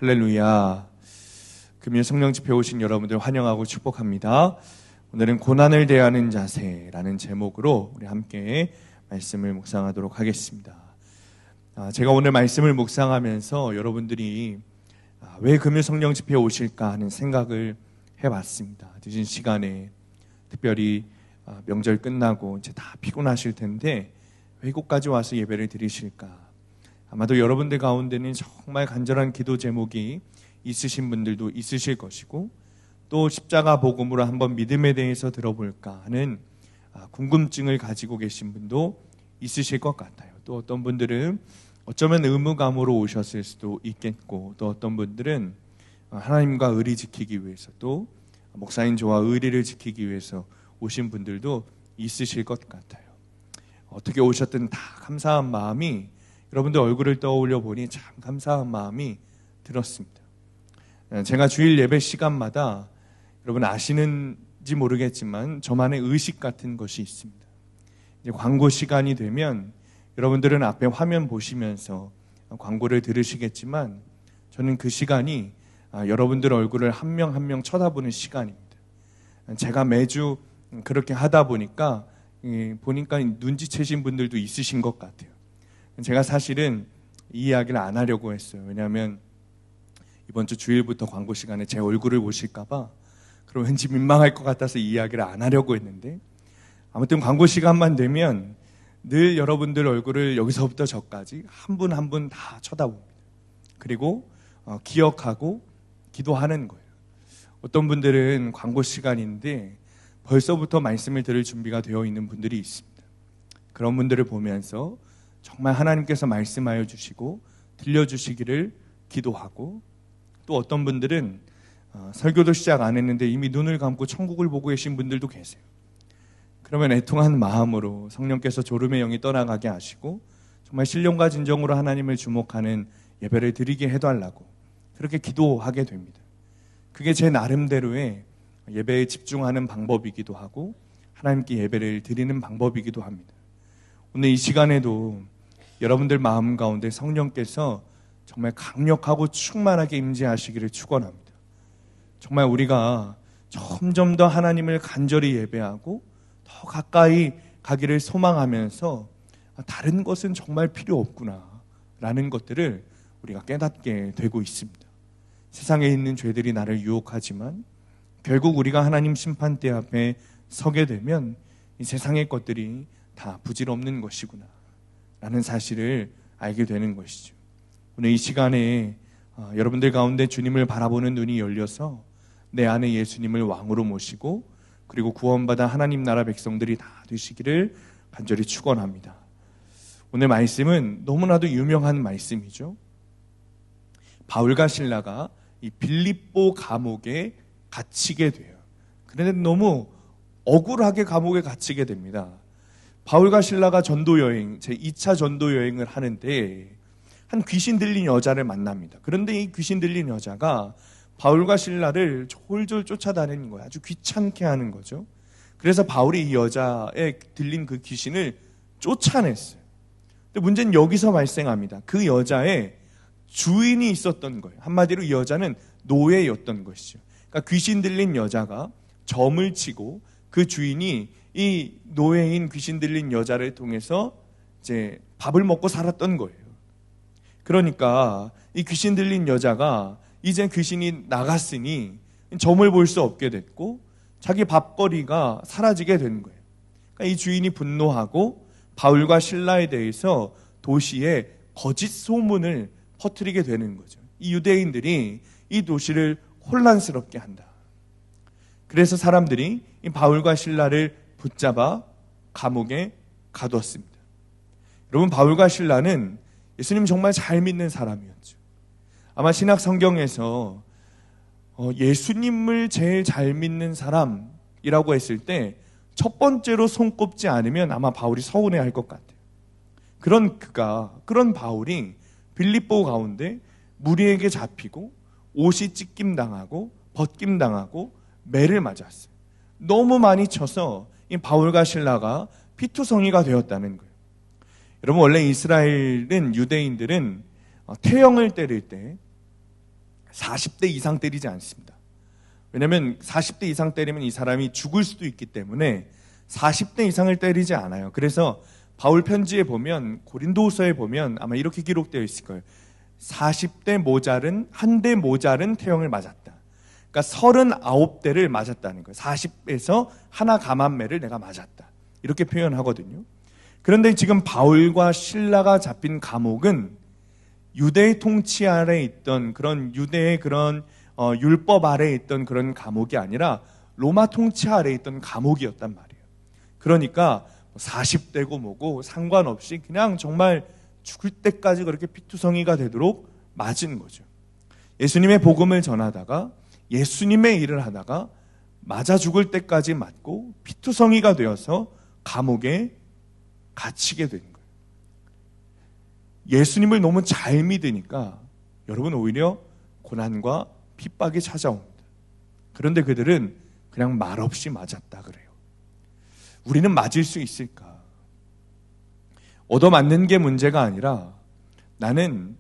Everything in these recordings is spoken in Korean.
할렐루야. 금요 성령 집회 오신 여러분들 환영하고 축복합니다. 오늘은 고난을 대하는 자세라는 제목으로 우리 함께 말씀을 묵상하도록 하겠습니다. 제가 오늘 말씀을 묵상하면서 여러분들이 왜 금요 성령 집회에 오실까 하는 생각을 해봤습니다. 늦은 시간에 특별히 명절 끝나고 이제 다 피곤하실 텐데 왜 이곳까지 와서 예배를 드리실까? 아마도 여러분들 가운데는 정말 간절한 기도 제목이 있으신 분들도 있으실 것이고, 또 십자가 복음으로 한번 믿음에 대해서 들어볼까 하는 궁금증을 가지고 계신 분도 있으실 것 같아요. 또 어떤 분들은 어쩌면 의무감으로 오셨을 수도 있겠고, 또 어떤 분들은 하나님과 의리 지키기 위해서, 또 목사님 저와 의리를 지키기 위해서 오신 분들도 있으실 것 같아요. 어떻게 오셨든 다 감사한 마음이, 여러분들 얼굴을 떠올려 보니 참 감사한 마음이 들었습니다. 제가 주일 예배 시간마다 여러분 아시는지 모르겠지만 저만의 의식 같은 것이 있습니다. 이제 광고 시간이 되면 여러분들은 앞에 화면 보시면서 광고를 들으시겠지만 저는 그 시간이 여러분들 얼굴을 한 명 한 명 쳐다보는 시간입니다. 제가 매주 그렇게 하다 보니까 눈치채신 분들도 있으신 것 같아요. 제가 사실은 이 이야기를 안 하려고 했어요. 왜냐하면 이번 주 주일부터 광고 시간에 제 얼굴을 보실까봐, 그럼 왠지 민망할 것 같아서 이 이야기를 안 하려고 했는데, 아무튼 광고 시간만 되면 늘 여러분들 얼굴을 여기서부터 저까지 한 분 한 분 다 쳐다봅니다. 그리고 기억하고 기도하는 거예요. 어떤 분들은 광고 시간인데 벌써부터 말씀을 들을 준비가 되어 있는 분들이 있습니다. 그런 분들을 보면서 정말 하나님께서 말씀하여 주시고 들려주시기를 기도하고, 또 어떤 분들은 설교도 시작 안 했는데 이미 눈을 감고 천국을 보고 계신 분들도 계세요. 그러면 애통한 마음으로 성령께서 졸음의 영이 떠나가게 하시고 정말 신령과 진정으로 하나님을 주목하는 예배를 드리게 해달라고 그렇게 기도하게 됩니다. 그게 제 나름대로의 예배에 집중하는 방법이기도 하고 하나님께 예배를 드리는 방법이기도 합니다. 오늘 이 시간에도 여러분들 마음 가운데 성령께서 정말 강력하고 충만하게 임재하시기를 축원합니다. 정말 우리가 점점 더 하나님을 간절히 예배하고 더 가까이 가기를 소망하면서 다른 것은 정말 필요 없구나 라는 것들을 우리가 깨닫게 되고 있습니다. 세상에 있는 죄들이 나를 유혹하지만 결국 우리가 하나님 심판대 앞에 서게 되면 이 세상의 것들이 다 부질없는 것이구나 라는 사실을 알게 되는 것이죠. 오늘 이 시간에 여러분들 가운데 주님을 바라보는 눈이 열려서 내 안에 예수님을 왕으로 모시고 그리고 구원받아 하나님 나라 백성들이 다 되시기를 간절히 축원합니다. 오늘 말씀은 너무나도 유명한 말씀이죠. 바울과 실라가 이 빌립보 감옥에 갇히게 돼요. 그런데 너무 억울하게 감옥에 갇히게 됩니다. 바울과 실라가 전도여행, 제2차 전도여행을 하는데 한 귀신 들린 여자를 만납니다. 그런데 이 귀신 들린 여자가 바울과 실라를 졸졸 쫓아다니는 거예요. 아주 귀찮게 하는 거죠. 그래서 바울이 이 여자에 들린 그 귀신을 쫓아냈어요. 근데 문제는 여기서 발생합니다. 그 여자의 주인이 있었던 거예요. 한마디로 이 여자는 노예였던 것이죠. 그러니까 귀신 들린 여자가 점을 치고 그 주인이 이 노예인 귀신 들린 여자를 통해서 이제 밥을 먹고 살았던 거예요. 그러니까 이 귀신 들린 여자가 이제 귀신이 나갔으니 점을 볼 수 없게 됐고 자기 밥거리가 사라지게 된 거예요. 그러니까 이 주인이 분노하고 바울과 실라에 대해서 도시에 거짓 소문을 퍼뜨리게 되는 거죠. 이 유대인들이 이 도시를 혼란스럽게 한다. 그래서 사람들이 이 바울과 실라를 붙잡아 감옥에 가두었습니다. 여러분, 바울과 실라는 예수님 정말 잘 믿는 사람이었죠. 아마 신약 성경에서 예수님을 제일 잘 믿는 사람이라고 했을 때 첫 번째로 손꼽지 않으면 아마 바울이 서운해할 것 같아요. 그런 바울이 빌립보 가운데 무리에게 잡히고 옷이 찢김당하고 벗김당하고 매를 맞았어요. 너무 많이 쳐서 이 바울과 실라가 피투성이가 되었다는 거예요. 여러분, 원래 이스라엘은, 유대인들은 태형을 때릴 때 40대 이상 때리지 않습니다. 왜냐하면 40대 이상 때리면 이 사람이 죽을 수도 있기 때문에 40대 이상을 때리지 않아요. 그래서 바울 편지에 보면, 고린도후서에 보면 아마 이렇게 기록되어 있을 거예요. 40대 모자른, 한 대 모자른 태형을 맞았다. 그러니까 39대를 맞았다는 거예요. 40에서 하나 감한매를 내가 맞았다. 이렇게 표현하거든요. 그런데 지금 바울과 실라가 잡힌 감옥은 유대의 통치 아래에 있던 그런 유대의 그런 율법 아래에 있던 그런 감옥이 아니라 로마 통치 아래에 있던 감옥이었단 말이에요. 그러니까 40대고 뭐고 상관없이 그냥 정말 죽을 때까지 그렇게 피투성이가 되도록 맞은 거죠. 예수님의 복음을 전하다가 예수님의 일을 하다가 맞아 죽을 때까지 맞고 피투성이가 되어서 감옥에 갇히게 된 거예요. 예수님을 너무 잘 믿으니까 여러분 오히려 고난과 핍박이 찾아옵니다. 그런데 그들은 그냥 말없이 맞았다 그래요. 우리는 맞을 수 있을까? 얻어맞는 게 문제가 아니라 나는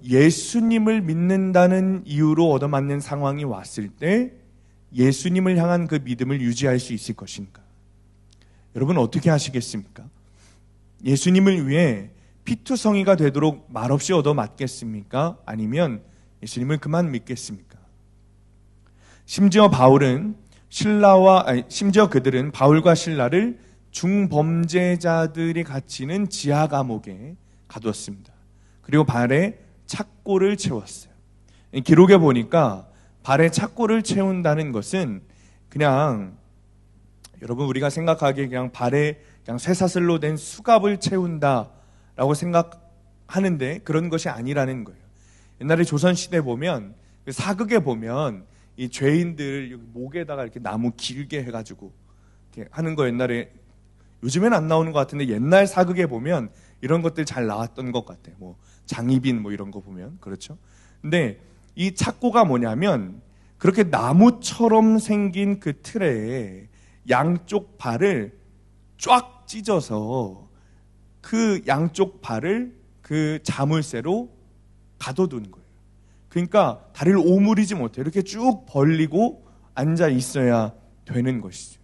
예수님을 믿는다는 이유로 얻어맞는 상황이 왔을 때 예수님을 향한 그 믿음을 유지할 수 있을 것인가? 여러분 어떻게 하시겠습니까? 예수님을 위해 피투성이가 되도록 말없이 얻어맞겠습니까? 아니면 예수님을 그만 믿겠습니까? 심지어 그들은 바울과 신라를 중범죄자들이 갇히는 지하 감옥에 가두었습니다. 그리고 발에 착고를 채웠어요. 기록에 보니까 발에 착고를 채운다는 것은 그냥 여러분 우리가 생각하기에 그냥 발에 그냥 쇠사슬로 된 수갑을 채운다라고 생각하는데 그런 것이 아니라는 거예요. 옛날에 조선시대 보면 사극에 보면 이 죄인들 목에다가 이렇게 나무 길게 해가지고 이렇게 하는 거 옛날에 요즘엔 안 나오는 것 같은데 옛날 사극에 보면 이런 것들 잘 나왔던 것 같아요. 뭐 장희빈 뭐 이런 거 보면 그렇죠. 근데 이 착고가 뭐냐면 그렇게 나무처럼 생긴 그 틀에 양쪽 발을 쫙 찢어서 그 양쪽 발을 그 자물쇠로 가둬둔 거예요. 그러니까 다리를 오므리지 못해 이렇게 쭉 벌리고 앉아 있어야 되는 것이죠.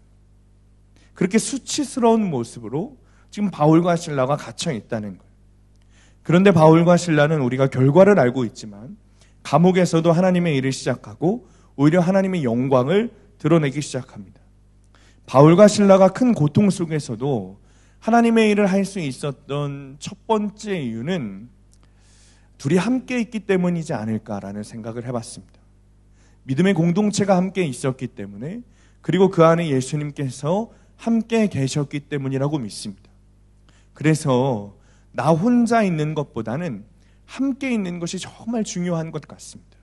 그렇게 수치스러운 모습으로 지금 바울과 실라가 갇혀 있다는 거예요. 그런데 바울과 실라는 우리가 결과를 알고 있지만 감옥에서도 하나님의 일을 시작하고 오히려 하나님의 영광을 드러내기 시작합니다. 바울과 실라가 큰 고통 속에서도 하나님의 일을 할 수 있었던 첫 번째 이유는 둘이 함께 있기 때문이지 않을까라는 생각을 해봤습니다. 믿음의 공동체가 함께 있었기 때문에 그리고 그 안에 예수님께서 함께 계셨기 때문이라고 믿습니다. 그래서 나 혼자 있는 것보다는 함께 있는 것이 정말 중요한 것 같습니다.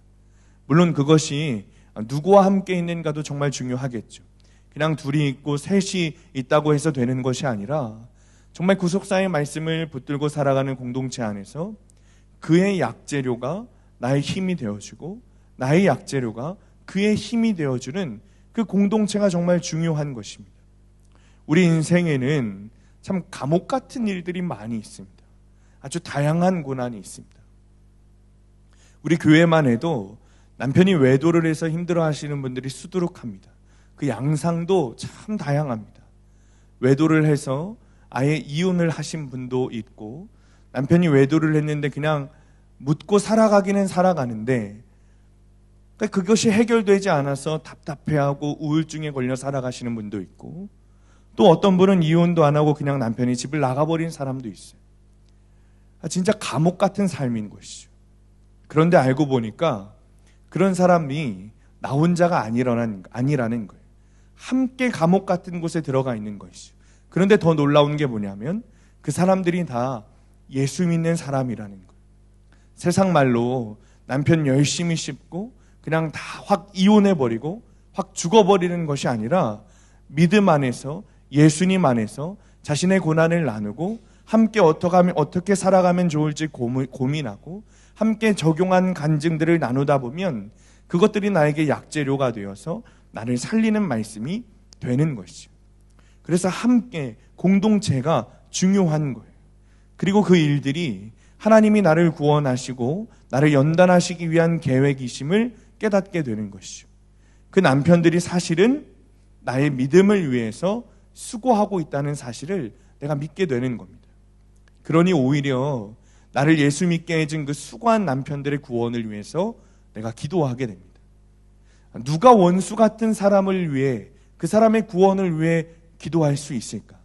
물론 그것이 누구와 함께 있는가도 정말 중요하겠죠. 그냥 둘이 있고 셋이 있다고 해서 되는 것이 아니라 정말 구속사의 말씀을 붙들고 살아가는 공동체 안에서 그의 약재료가 나의 힘이 되어주고 나의 약재료가 그의 힘이 되어주는 그 공동체가 정말 중요한 것입니다. 우리 인생에는 참 감옥 같은 일들이 많이 있습니다. 아주 다양한 고난이 있습니다. 우리 교회만 해도 남편이 외도를 해서 힘들어하시는 분들이 수두룩합니다. 그 양상도 참 다양합니다. 외도를 해서 아예 이혼을 하신 분도 있고 남편이 외도를 했는데 그냥 묻고 살아가기는 살아가는데 그것이 해결되지 않아서 답답해하고 우울증에 걸려 살아가시는 분도 있고 또 어떤 분은 이혼도 안 하고 그냥 남편이 집을 나가버린 사람도 있어요. 진짜 감옥 같은 삶인 것이죠. 그런데 알고 보니까 그런 사람이 나 혼자가 아니라는 거예요. 함께 감옥 같은 곳에 들어가 있는 것이죠. 그런데 더 놀라운 게 뭐냐면 그 사람들이 다 예수 믿는 사람이라는 거예요. 세상 말로 남편 열심히 씹고 그냥 다 확 이혼해버리고 확 죽어버리는 것이 아니라 믿음 안에서 예수님 안에서 자신의 고난을 나누고 함께 어떻게 살아가면 좋을지 고민하고 함께 적용한 간증들을 나누다 보면 그것들이 나에게 약재료가 되어서 나를 살리는 말씀이 되는 것이죠. 그래서 함께 공동체가 중요한 거예요. 그리고 그 일들이 하나님이 나를 구원하시고 나를 연단하시기 위한 계획이심을 깨닫게 되는 것이죠. 그 남편들이 사실은 나의 믿음을 위해서 수고하고 있다는 사실을 내가 믿게 되는 겁니다. 그러니 오히려 나를 예수 믿게 해준 그 수고한 남편들의 구원을 위해서 내가 기도하게 됩니다. 누가 원수 같은 사람을 위해, 그 사람의 구원을 위해 기도할 수 있을까?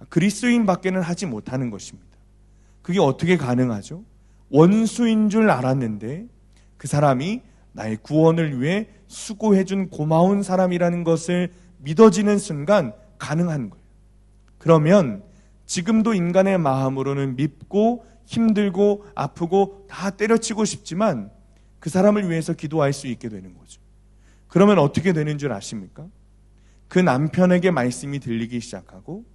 그리스도인 밖에는 하지 못하는 것입니다. 그게 어떻게 가능하죠? 원수인 줄 알았는데 그 사람이 나의 구원을 위해 수고해준 고마운 사람이라는 것을 믿어지는 순간 가능한 거예요. 그러면 지금도 인간의 마음으로는 밉고 힘들고 아프고 다 때려치고 싶지만 그 사람을 위해서 기도할 수 있게 되는 거죠. 그러면 어떻게 되는 줄 아십니까? 그 남편에게 말씀이 들리기 시작하고,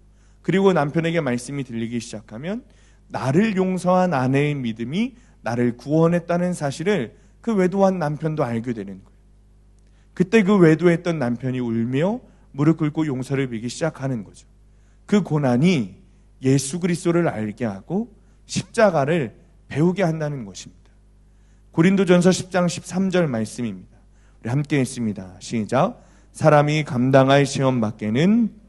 그리고 남편에게 말씀이 들리기 시작하면 나를 용서한 아내의 믿음이 나를 구원했다는 사실을 그 외도한 남편도 알게 되는 거예요. 그때 그 외도했던 남편이 울며 무릎 꿇고 용서를 빌기 시작하는 거죠. 그 고난이 예수 그리스도를 알게 하고 십자가를 배우게 한다는 것입니다. 고린도전서 10장 13절 말씀입니다. 우리 함께 읽습니다. 시작. 사람이 감당할 시험 밖에는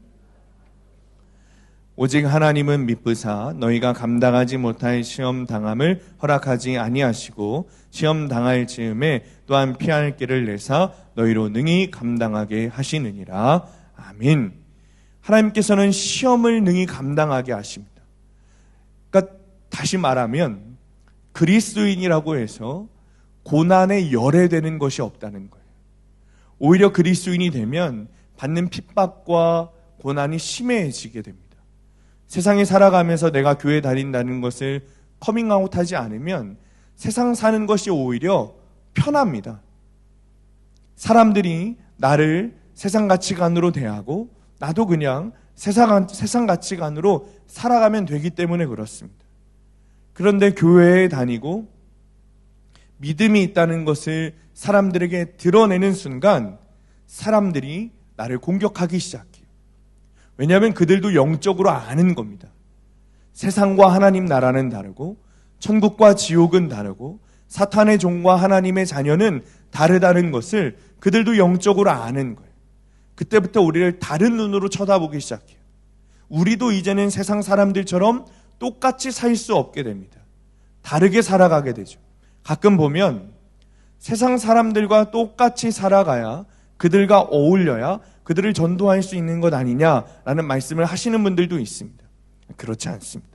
오직 하나님은 미쁘사 너희가 감당하지 못할 시험 당함을 허락하지 아니하시고 시험 당할 즈음에 또한 피할 길을 내사 너희로 능히 감당하게 하시느니라. 아멘. 하나님께서는 시험을 능히 감당하게 하십니다. 그러니까 다시 말하면 그리스도인이라고 해서 고난에 열애되는 것이 없다는 거예요. 오히려 그리스도인이 되면 받는 핍박과 고난이 심해지게 됩니다. 세상에 살아가면서 내가 교회 다닌다는 것을 커밍아웃하지 않으면 세상 사는 것이 오히려 편합니다. 사람들이 나를 세상 가치관으로 대하고 나도 그냥 세상 가치관으로 살아가면 되기 때문에 그렇습니다. 그런데 교회에 다니고 믿음이 있다는 것을 사람들에게 드러내는 순간 사람들이 나를 공격하기 시작해요. 왜냐하면 그들도 영적으로 아는 겁니다. 세상과 하나님 나라는 다르고 천국과 지옥은 다르고 사탄의 종과 하나님의 자녀는 다르다는 것을 그들도 영적으로 아는 거예요. 그때부터 우리를 다른 눈으로 쳐다보기 시작해요. 우리도 이제는 세상 사람들처럼 똑같이 살 수 없게 됩니다. 다르게 살아가게 되죠. 가끔 보면 세상 사람들과 똑같이 살아가야, 그들과 어울려야 그들을 전도할 수 있는 것 아니냐라는 말씀을 하시는 분들도 있습니다. 그렇지 않습니다.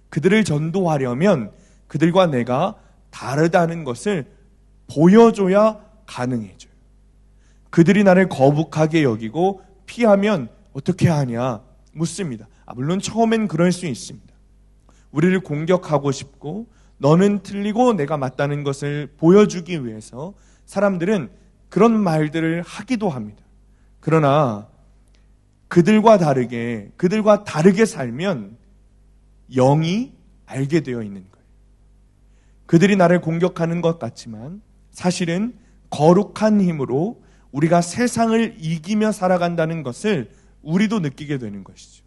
그들을 전도하려면 그들과 내가 다르다는 것을 보여줘야 가능해져요. 그들이 나를 거북하게 여기고 피하면 어떻게 하냐 묻습니다. 물론 처음엔 그럴 수 있습니다. 우리를 공격하고 싶고 너는 틀리고 내가 맞다는 것을 보여주기 위해서 사람들은 그런 말들을 하기도 합니다. 그러나 그들과 다르게 살면 영이 알게 되어 있는 거예요. 그들이 나를 공격하는 것 같지만 사실은 거룩한 힘으로 우리가 세상을 이기며 살아간다는 것을 우리도 느끼게 되는 것이죠.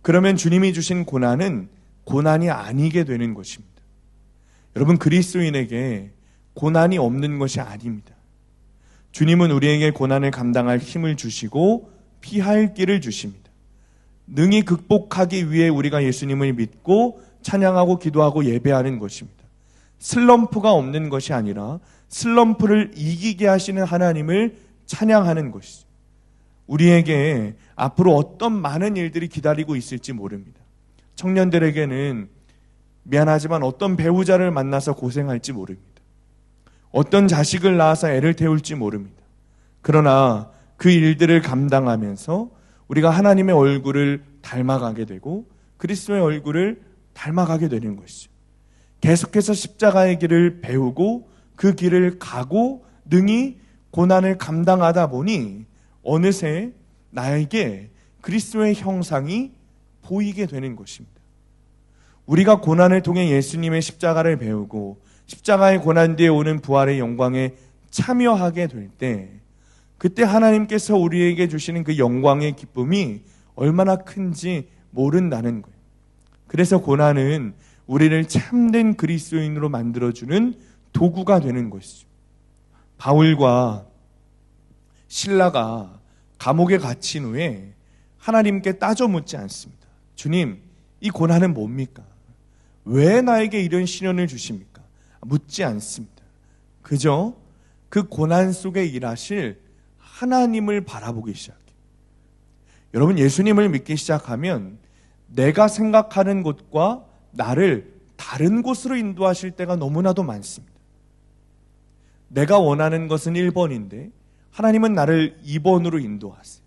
그러면 주님이 주신 고난은 고난이 아니게 되는 것입니다. 여러분, 그리스도인에게 고난이 없는 것이 아닙니다. 주님은 우리에게 고난을 감당할 힘을 주시고 피할 길을 주십니다. 능히 극복하기 위해 우리가 예수님을 믿고 찬양하고 기도하고 예배하는 것입니다. 슬럼프가 없는 것이 아니라 슬럼프를 이기게 하시는 하나님을 찬양하는 것이죠. 우리에게 앞으로 어떤 많은 일들이 기다리고 있을지 모릅니다. 청년들에게는 미안하지만 어떤 배우자를 만나서 고생할지 모릅니다. 어떤 자식을 낳아서 애를 태울지 모릅니다. 그러나 그 일들을 감당하면서 우리가 하나님의 얼굴을 닮아가게 되고 그리스도의 얼굴을 닮아가게 되는 것이죠. 계속해서 십자가의 길을 배우고 그 길을 가고 능히 고난을 감당하다 보니 어느새 나에게 그리스도의 형상이 보이게 되는 것입니다. 우리가 고난을 통해 예수님의 십자가를 배우고 십자가의 고난 뒤에 오는 부활의 영광에 참여하게 될 때 그때 하나님께서 우리에게 주시는 그 영광의 기쁨이 얼마나 큰지 모른다는 거예요. 그래서 고난은 우리를 참된 그리스도인으로 만들어주는 도구가 되는 것이죠. 바울과 실라가 감옥에 갇힌 후에 하나님께 따져 묻지 않습니다. 주님, 이 고난은 뭡니까? 왜 나에게 이런 시련을 주십니까? 묻지 않습니다. 그저 그 고난 속에 일하실 하나님을 바라보기 시작해요. 여러분, 예수님을 믿기 시작하면 내가 생각하는 곳과 나를 다른 곳으로 인도하실 때가 너무나도 많습니다. 내가 원하는 것은 1번인데 하나님은 나를 2번으로 인도하세요.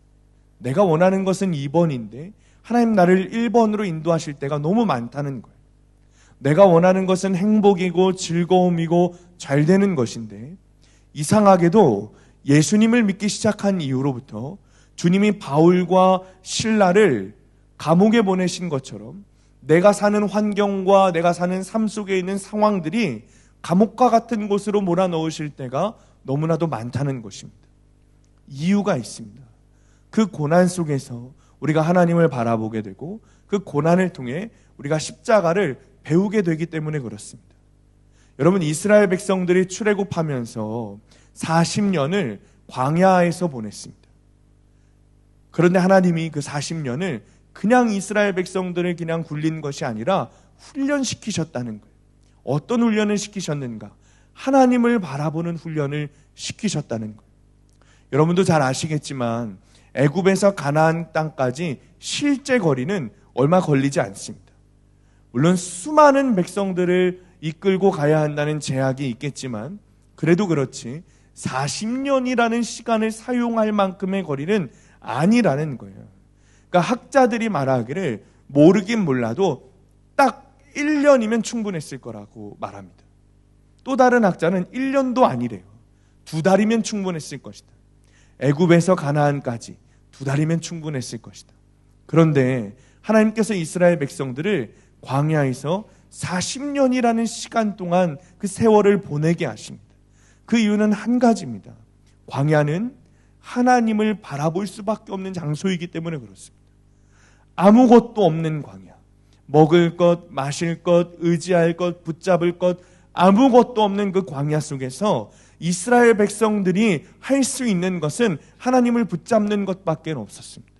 내가 원하는 것은 2번인데 하나님 나를 1번으로 인도하실 때가 너무 많다는 거예요. 내가 원하는 것은 행복이고 즐거움이고 잘 되는 것인데 이상하게도 예수님을 믿기 시작한 이후로부터 주님이 바울과 실라를 감옥에 보내신 것처럼 내가 사는 환경과 내가 사는 삶 속에 있는 상황들이 감옥과 같은 곳으로 몰아넣으실 때가 너무나도 많다는 것입니다. 이유가 있습니다. 그 고난 속에서 우리가 하나님을 바라보게 되고 그 고난을 통해 우리가 십자가를 배우게 되기 때문에 그렇습니다. 여러분, 이스라엘 백성들이 출애굽하면서 40년을 광야에서 보냈습니다. 그런데 하나님이 그 40년을 그냥 이스라엘 백성들을 그냥 굴린 것이 아니라 훈련시키셨다는 거예요. 어떤 훈련을 시키셨는가? 하나님을 바라보는 훈련을 시키셨다는 거예요. 여러분도 잘 아시겠지만 애굽에서 가나안 땅까지 실제 거리는 얼마 걸리지 않습니다. 물론 수많은 백성들을 이끌고 가야 한다는 제약이 있겠지만 그래도 그렇지 40년이라는 시간을 사용할 만큼의 거리는 아니라는 거예요. 그러니까 학자들이 말하기를 모르긴 몰라도 딱 1년이면 충분했을 거라고 말합니다. 또 다른 학자는 1년도 아니래요. 2달이면 충분했을 것이다. 애굽에서 가나안까지 2달이면 충분했을 것이다. 그런데 하나님께서 이스라엘 백성들을 광야에서 40년이라는 시간 동안 그 세월을 보내게 하십니다. 그 이유는 한 가지입니다. 광야는 하나님을 바라볼 수밖에 없는 장소이기 때문에 그렇습니다. 아무것도 없는 광야, 먹을 것, 마실 것, 의지할 것, 붙잡을 것 아무것도 없는 그 광야 속에서 이스라엘 백성들이 할 수 있는 것은 하나님을 붙잡는 것밖에 없었습니다.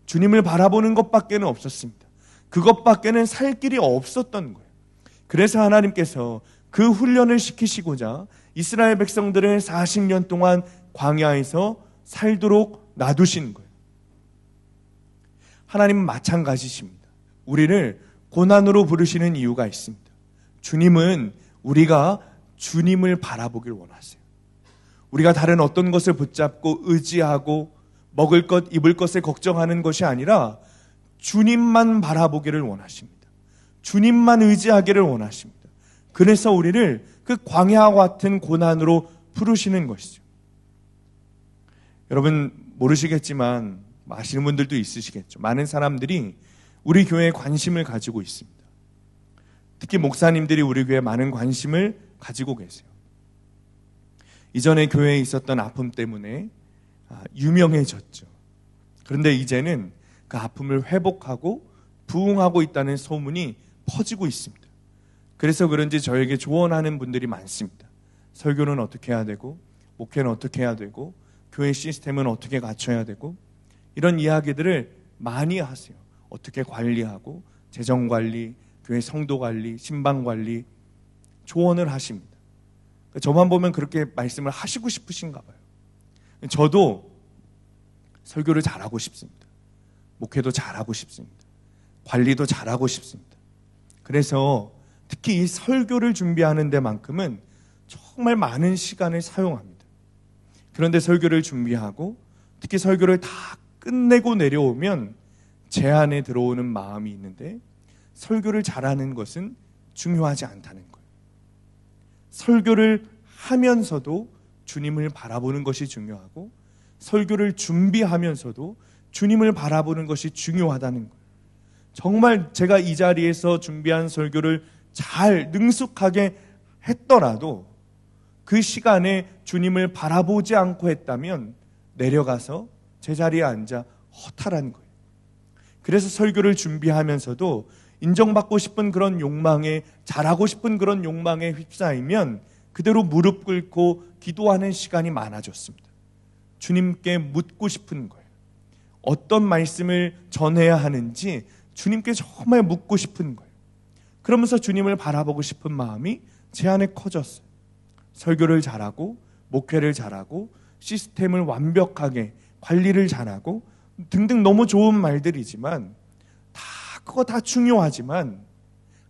주님을 바라보는 것밖에 없었습니다. 그것밖에는 살 길이 없었던 거예요. 그래서 하나님께서 그 훈련을 시키시고자 이스라엘 백성들을 40년 동안 광야에서 살도록 놔두신 거예요. 하나님은 마찬가지십니다. 우리를 고난으로 부르시는 이유가 있습니다. 주님은 우리가 주님을 바라보길 원하세요. 우리가 다른 어떤 것을 붙잡고 의지하고 먹을 것, 입을 것을 걱정하는 것이 아니라 주님만 바라보기를 원하십니다. 주님만 의지하기를 원하십니다. 그래서 우리를 그 광야와 같은 고난으로 부르시는 것이죠. 여러분 모르시겠지만 아시는 분들도 있으시겠죠. 많은 사람들이 우리 교회에 관심을 가지고 있습니다. 특히 목사님들이 우리 교회에 많은 관심을 가지고 계세요. 이전에 교회에 있었던 아픔 때문에 유명해졌죠. 그런데 이제는 그 아픔을 회복하고 부흥하고 있다는 소문이 퍼지고 있습니다. 그래서 그런지 저에게 조언하는 분들이 많습니다. 설교는 어떻게 해야 되고 목회는 어떻게 해야 되고 교회 시스템은 어떻게 갖춰야 되고 이런 이야기들을 많이 하세요. 어떻게 관리하고 재정관리, 교회 성도관리, 신방관리 조언을 하십니다. 저만 보면 그렇게 말씀을 하시고 싶으신가 봐요. 저도 설교를 잘하고 싶습니다. 목회도 잘하고 싶습니다. 관리도 잘하고 싶습니다. 그래서 특히 이 설교를 준비하는 데만큼은 정말 많은 시간을 사용합니다. 그런데 설교를 준비하고 특히 설교를 다 끝내고 내려오면 제 안에 들어오는 마음이 있는데 설교를 잘하는 것은 중요하지 않다는 거예요. 설교를 하면서도 주님을 바라보는 것이 중요하고 설교를 준비하면서도 주님을 바라보는 것이 중요하다는 거예요. 정말 제가 이 자리에서 준비한 설교를 잘 능숙하게 했더라도 그 시간에 주님을 바라보지 않고 했다면 내려가서 제 자리에 앉아 허탈한 거예요. 그래서 설교를 준비하면서도 인정받고 싶은 그런 욕망에, 잘하고 싶은 그런 욕망에 휩싸이면 그대로 무릎 꿇고 기도하는 시간이 많아졌습니다. 주님께 묻고 싶은 거예요. 어떤 말씀을 전해야 하는지 주님께 정말 묻고 싶은 거예요. 그러면서 주님을 바라보고 싶은 마음이 제 안에 커졌어요. 설교를 잘하고 목회를 잘하고 시스템을 완벽하게 관리를 잘하고 등등 너무 좋은 말들이지만 그거 다 중요하지만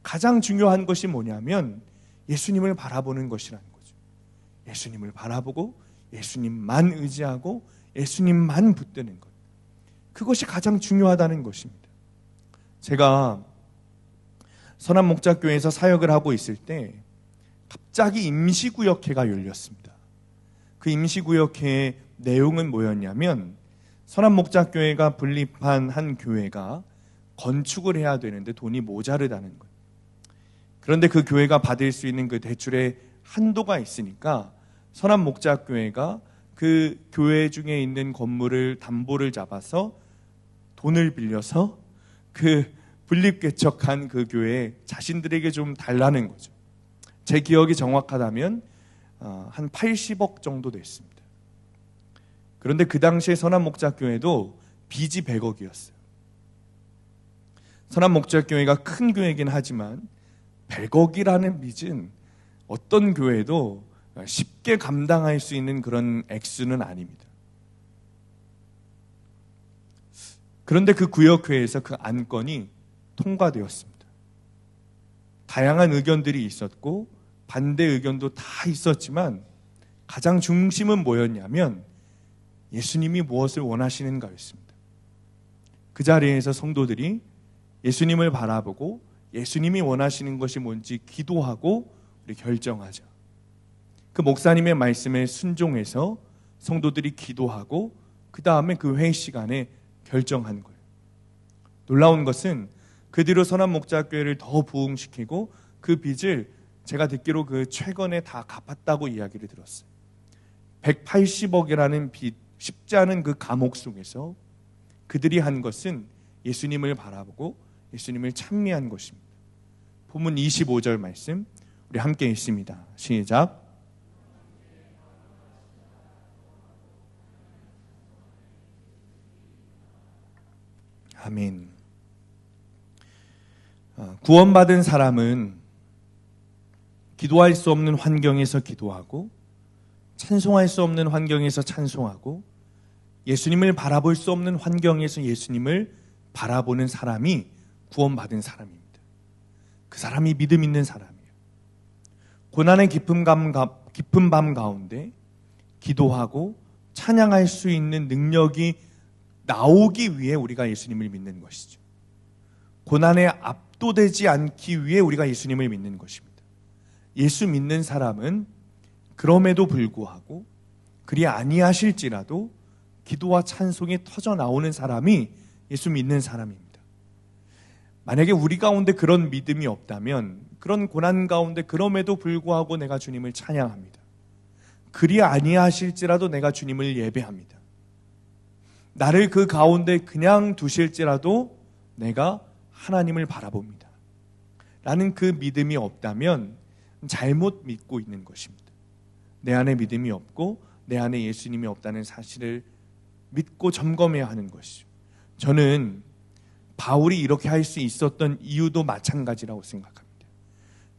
가장 중요한 것이 뭐냐면 예수님을 바라보는 것이라는 거죠. 예수님을 바라보고 예수님만 의지하고 예수님만 붙드는 것. 그것이 가장 중요하다는 것입니다. 제가 선한목자교회에서 사역을 하고 있을 때 갑자기 임시구역회가 열렸습니다. 그 임시구역회의 내용은 뭐였냐면 선한목자교회가 분립한 한 교회가 건축을 해야 되는데 돈이 모자르다는 거예요. 그런데 그 교회가 받을 수 있는 그 대출의 한도가 있으니까 선한목자교회가 그 교회 중에 있는 건물을 담보를 잡아서 돈을 빌려서 그 분립개척한 그 교회에 자신들에게 좀 달라는 거죠. 제 기억이 정확하다면 한 80억 정도 됐습니다. 그런데 그 당시에 선한목자교회도 빚이 100억이었어요. 선한목자교회가 큰 교회이긴 하지만 100억이라는 빚은 어떤 교회도 쉽게 감당할 수 있는 그런 액수는 아닙니다. 그런데 그 구역회에서 그 안건이 통과되었습니다. 다양한 의견들이 있었고 반대 의견도 다 있었지만 가장 중심은 뭐였냐면 예수님이 무엇을 원하시는가였습니다. 그 자리에서 성도들이 예수님을 바라보고 예수님이 원하시는 것이 뭔지 기도하고 우리 결정하자. 그 목사님의 말씀에 순종해서 성도들이 기도하고 그 다음에 그 회의 시간에 결정한 거예요. 놀라운 것은 그 뒤로 선한목자교회를 더 부흥시키고 그 빚을 제가 듣기로 그 최근에 다 갚았다고 이야기를 들었어요. 180억이라는 빚, 쉽지 않은 그 감옥 속에서 그들이 한 것은 예수님을 바라보고 예수님을 찬미한 것입니다. 본문 25절 말씀 우리 함께 읽습니다. 시작. 아멘. 구원받은 사람은 기도할 수 없는 환경에서 기도하고 찬송할 수 없는 환경에서 찬송하고 예수님을 바라볼 수 없는 환경에서 예수님을 바라보는 사람이 구원받은 사람입니다. 그 사람이 믿음 있는 사람이에요. 고난의 깊은 밤 가운데 기도하고 찬양할 수 있는 능력이 나오기 위해 우리가 예수님을 믿는 것이죠. 고난에 압도되지 않기 위해 우리가 예수님을 믿는 것입니다. 예수 믿는 사람은 그럼에도 불구하고 그리 아니하실지라도 기도와 찬송이 터져 나오는 사람이 예수 믿는 사람입니다. 만약에 우리 가운데 그런 믿음이 없다면 그런 고난 가운데 그럼에도 불구하고 내가 주님을 찬양합니다. 그리 아니하실지라도 내가 주님을 예배합니다. 나를 그 가운데 그냥 두실지라도 내가 하나님을 바라봅니다. 라는 그 믿음이 없다면 잘못 믿고 있는 것입니다. 내 안에 믿음이 없고 내 안에 예수님이 없다는 사실을 믿고 점검해야 하는 것이죠. 저는 바울이 이렇게 할 수 있었던 이유도 마찬가지라고 생각합니다.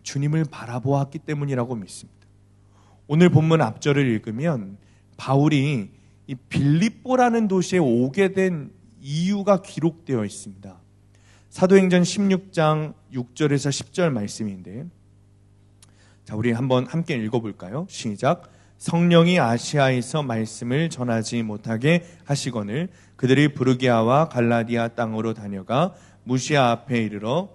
주님을 바라보았기 때문이라고 믿습니다. 오늘 본문 앞절을 읽으면 바울이 이 빌립보라는 도시에 오게 된 이유가 기록되어 있습니다. 사도행전 16장 6절에서 10절 말씀인데, 자, 우리 한번 함께 읽어볼까요? 시작. 성령이 아시아에서 말씀을 전하지 못하게 하시거늘 그들이 부르기아와 갈라디아 땅으로 다녀가 무시아 앞에 이르러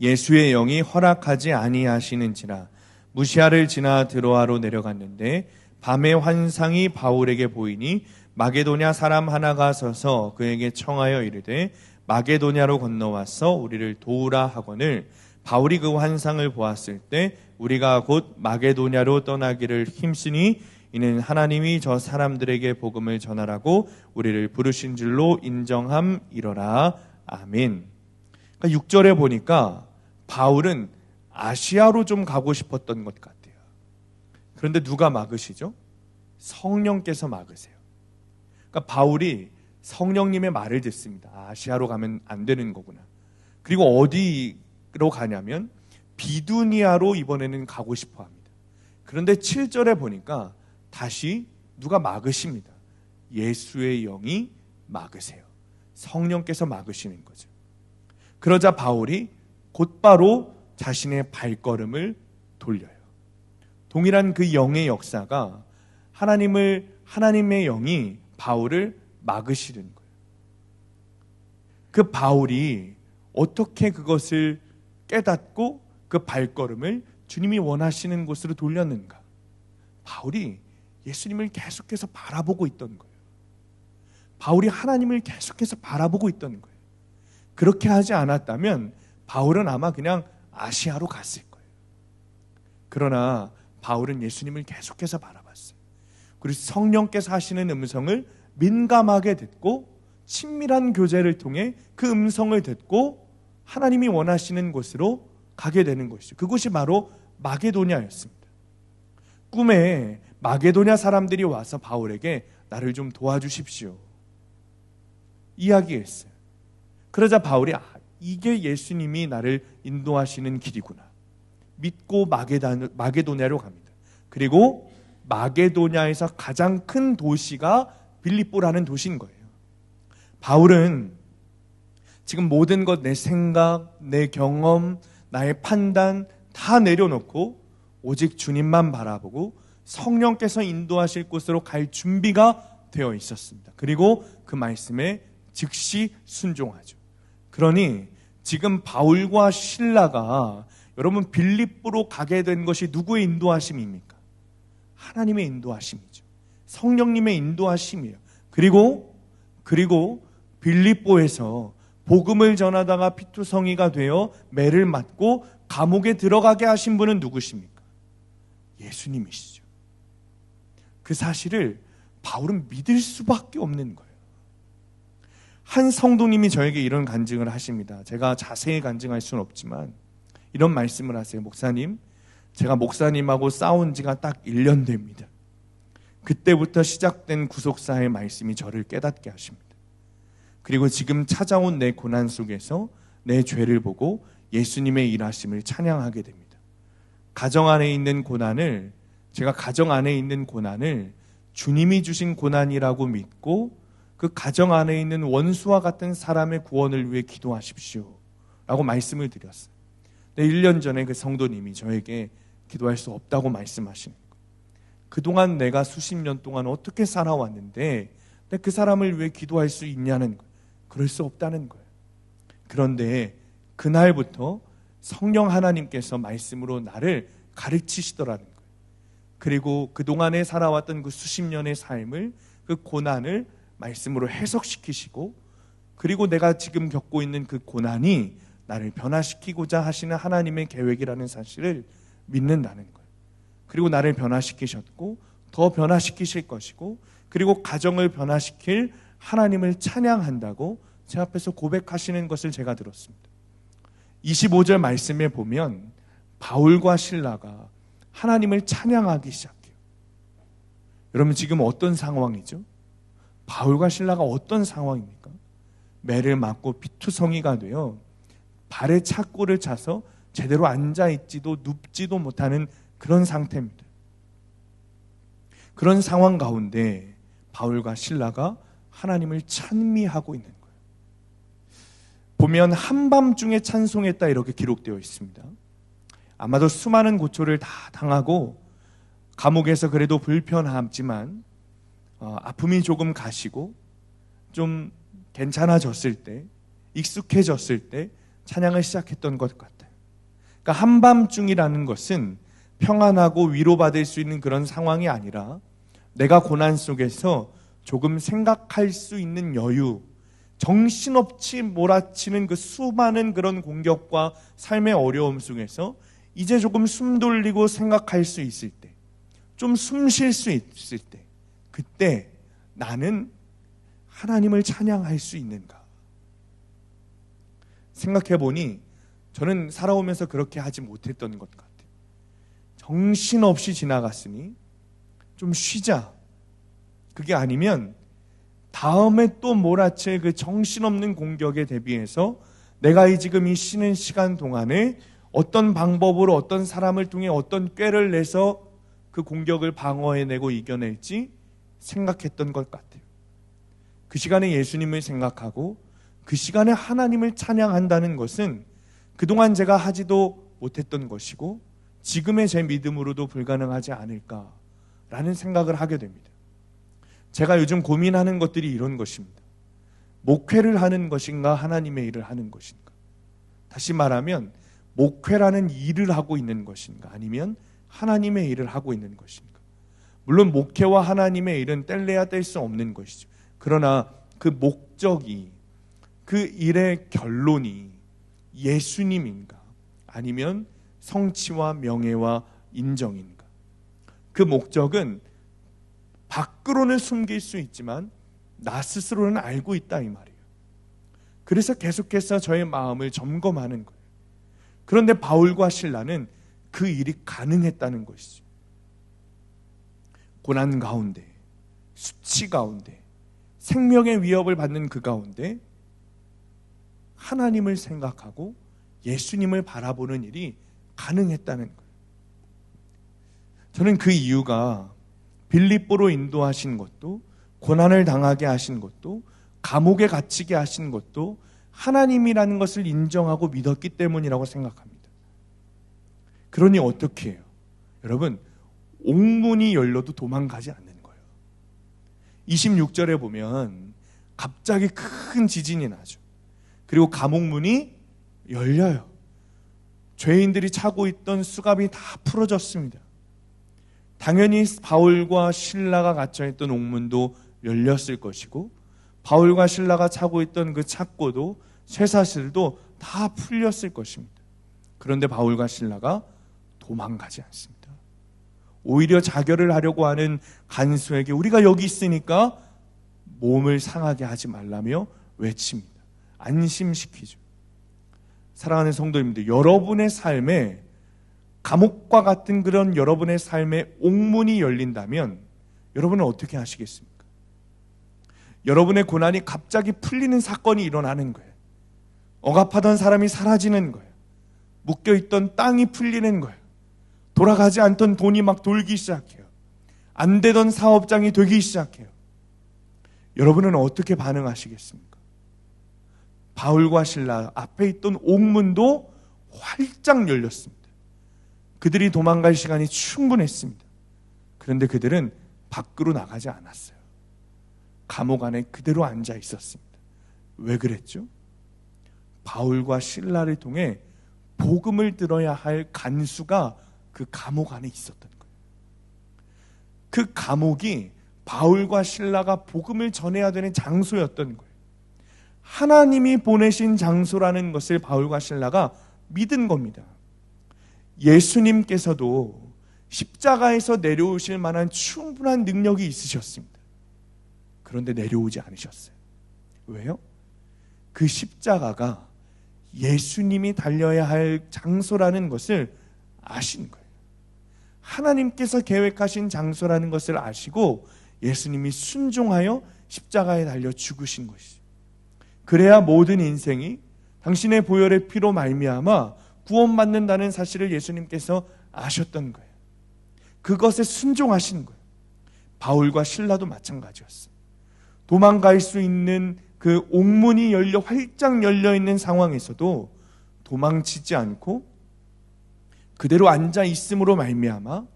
예수의 영이 허락하지 아니하시는지라 무시아를 지나 드로아로 내려갔는데 밤에 환상이 바울에게 보이니 마게도냐 사람 하나가 서서 그에게 청하여 이르되 마게도냐로 건너와서 우리를 도우라 하거늘 바울이 그 환상을 보았을 때 우리가 곧 마게도냐로 떠나기를 힘쓰니 이는 하나님이 저 사람들에게 복음을 전하라고 우리를 부르신 줄로 인정함이러라. 아멘. 그러니까 6절에 보니까 바울은 아시아로 좀 가고 싶었던 것 같아요. 그런데 누가 막으시죠? 성령께서 막으세요. 그러니까 바울이 성령님의 말을 듣습니다. 아시아로 가면 안 되는 거구나. 그리고 어디로 가냐면 비두니아로 이번에는 가고 싶어 합니다. 그런데 7절에 보니까 다시 누가 막으십니다. 예수의 영이 막으세요. 성령께서 막으시는 거죠. 그러자 바울이 곧바로 자신의 발걸음을 돌려요. 동일한 그 영의 역사가 하나님의 영이 바울을 막으시는 거예요. 그 바울이 어떻게 그것을 깨닫고 그 발걸음을 주님이 원하시는 곳으로 돌렸는가? 바울이 예수님을 계속해서 바라보고 있던 거예요. 바울이 하나님을 계속해서 바라보고 있던 거예요. 그렇게 하지 않았다면 바울은 아마 그냥 아시아로 갔을 거예요. 그러나 바울은 예수님을 계속해서 바라봤어요. 그리고 성령께서 하시는 음성을 민감하게 듣고 친밀한 교제를 통해 그 음성을 듣고 하나님이 원하시는 곳으로 가게 되는 것이죠. 그곳이 바로 마게도냐였습니다. 꿈에 마게도냐 사람들이 와서 바울에게 나를 좀 도와주십시오 이야기했어요. 그러자 바울이 이게 예수님이 나를 인도하시는 길이구나 믿고 마게도냐로 갑니다. 그리고 마게도냐에서 가장 큰 도시가 빌립보라는 도시인 거예요. 바울은 지금 모든 것, 내 생각, 내 경험, 나의 판단 다 내려놓고 오직 주님만 바라보고 성령께서 인도하실 곳으로 갈 준비가 되어 있었습니다. 그리고 그 말씀에 즉시 순종하죠. 그러니 지금 바울과 실라가 여러분 빌립보로 가게 된 것이 누구의 인도하심입니까? 하나님의 인도하심이죠. 성령님의 인도하심이에요. 그리고 빌립보에서 복음을 전하다가 피투성이가 되어 매를 맞고 감옥에 들어가게 하신 분은 누구십니까? 예수님이시죠. 그 사실을 바울은 믿을 수밖에 없는 거예요. 한 성도님이 저에게 이런 간증을 하십니다. 제가 자세히 간증할 수는 없지만 이런 말씀을 하세요. 목사님, 제가 목사님하고 싸운 지가 딱 1년 됩니다. 그때부터 시작된 구속사의 말씀이 저를 깨닫게 하십니다. 그리고 지금 찾아온 내 고난 속에서 내 죄를 보고 예수님의 일하심을 찬양하게 됩니다. 제가 가정 안에 있는 고난을 주님이 주신 고난이라고 믿고 그 가정 안에 있는 원수와 같은 사람의 구원을 위해 기도하십시오 라고 말씀을 드렸어요. 1년 전에 그 성도님이 저에게 기도할 수 없다고 말씀하시는 거예요. 그동안 내가 수십 년 동안 어떻게 살아왔는데 그 사람을 위해 기도할 수 있냐는 거예요. 그럴 수 없다는 거예요. 그런데 그날부터 성령 하나님께서 말씀으로 나를 가르치시더라는 거예요. 그리고 그동안에 살아왔던 그 수십 년의 삶을, 그 고난을 말씀으로 해석시키시고, 그리고 내가 지금 겪고 있는 그 고난이 나를 변화시키고자 하시는 하나님의 계획이라는 사실을 믿는다는 거예요. 그리고 나를 변화시키셨고 더 변화시키실 것이고, 그리고 가정을 변화시킬 하나님을 찬양한다고 제 앞에서 고백하시는 것을 제가 들었습니다. 25절 말씀에 보면 바울과 실라가 하나님을 찬양하기 시작해요. 여러분 지금 어떤 상황이죠? 바울과 실라가 어떤 상황입니까? 매를 맞고 피투성이가 되어 발에 착고를 차서 제대로 앉아있지도 눕지도 못하는 그런 상태입니다. 그런 상황 가운데 바울과 실라가 하나님을 찬미하고 있는 거예요. 보면 한밤중에 찬송했다 이렇게 기록되어 있습니다. 아마도 수많은 고초를 다 당하고 감옥에서 그래도 불편하지만 아픔이 조금 가시고 좀 괜찮아졌을 때, 익숙해졌을 때 찬양을 시작했던 것 같아요. 그러니까 한밤중이라는 것은 평안하고 위로받을 수 있는 그런 상황이 아니라 내가 고난 속에서 조금 생각할 수 있는 여유, 정신없이 몰아치는 그 수많은 그런 공격과 삶의 어려움 속에서 이제 조금 숨 돌리고 생각할 수 있을 때, 좀 숨 쉴 수 있을 때, 그때 나는 하나님을 찬양할 수 있는가? 생각해보니 저는 살아오면서 그렇게 하지 못했던 것 같아요. 정신없이 지나갔으니 좀 쉬자. 그게 아니면 다음에 또 몰아칠 그 정신없는 공격에 대비해서 내가 지금 이 쉬는 시간 동안에 어떤 방법으로 어떤 사람을 통해 어떤 꾀를 내서 그 공격을 방어해내고 이겨낼지 생각했던 것 같아요. 그 시간에 예수님을 생각하고 그 시간에 하나님을 찬양한다는 것은 그동안 제가 하지도 못했던 것이고 지금의 제 믿음으로도 불가능하지 않을까라는 생각을 하게 됩니다. 제가 요즘 고민하는 것들이 이런 것입니다. 목회를 하는 것인가 하나님의 일을 하는 것인가. 다시 말하면 목회라는 일을 하고 있는 것인가 아니면 하나님의 일을 하고 있는 것인가. 물론 목회와 하나님의 일은 뗄래야 뗄 수 없는 것이죠. 그러나 그 목적이 그 일의 결론이 예수님인가 아니면 성취와 명예와 인정인가. 그 목적은 밖으로는 숨길 수 있지만 나 스스로는 알고 있다 이 말이에요. 그래서 계속해서 저의 마음을 점검하는 거예요. 그런데 바울과 실라는 그 일이 가능했다는 것이죠. 고난 가운데, 수치 가운데, 생명의 위협을 받는 그 가운데 하나님을 생각하고 예수님을 바라보는 일이 가능했다는 거예요. 저는 그 이유가 빌립보로 인도하신 것도 고난을 당하게 하신 것도 감옥에 갇히게 하신 것도 하나님이라는 것을 인정하고 믿었기 때문이라고 생각합니다. 그러니 어떻게 해요? 여러분, 옥문이 열려도 도망가지 않는 거예요. 26절에 보면 갑자기 큰 지진이 나죠. 그리고 감옥문이 열려요. 죄인들이 차고 있던 수갑이 다 풀어졌습니다. 당연히 바울과 실라가 갇혀있던 옥문도 열렸을 것이고 바울과 실라가 차고 있던 그 착고도 쇠사슬도 다 풀렸을 것입니다. 그런데 바울과 실라가 도망가지 않습니다. 오히려 자결을 하려고 하는 간수에게 우리가 여기 있으니까 몸을 상하게 하지 말라며 외칩니다. 안심시키죠. 사랑하는 성도님들, 여러분의 삶에 감옥과 같은 그런 여러분의 삶에 옥문이 열린다면 여러분은 어떻게 하시겠습니까? 여러분의 고난이 갑자기 풀리는 사건이 일어나는 거예요. 억압하던 사람이 사라지는 거예요. 묶여있던 땅이 풀리는 거예요. 돌아가지 않던 돈이 막 돌기 시작해요. 안 되던 사업장이 되기 시작해요. 여러분은 어떻게 반응하시겠습니까? 바울과 실라 앞에 있던 옥문도 활짝 열렸습니다. 그들이 도망갈 시간이 충분했습니다. 그런데 그들은 밖으로 나가지 않았어요. 감옥 안에 그대로 앉아 있었습니다. 왜 그랬죠? 바울과 실라를 통해 복음을 들어야 할 간수가 그 감옥 안에 있었던 거예요. 그 감옥이 바울과 실라가 복음을 전해야 되는 장소였던 거예요. 하나님이 보내신 장소라는 것을 바울과 실라가 믿은 겁니다. 예수님께서도 십자가에서 내려오실 만한 충분한 능력이 있으셨습니다. 그런데 내려오지 않으셨어요. 왜요? 그 십자가가 예수님이 달려야 할 장소라는 것을 아신 거예요. 하나님께서 계획하신 장소라는 것을 아시고 예수님이 순종하여 십자가에 달려 죽으신 것이죠. 그래야 모든 인생이 당신의 보혈의 피로 말미암아 구원받는다는 사실을 예수님께서 아셨던 거예요. 그것에 순종하신 거예요. 바울과 실라도 마찬가지였어요. 도망갈 수 있는 그 옥문이 활짝 열려있는 상황에서도 도망치지 않고 그대로 앉아 있음으로 말미암아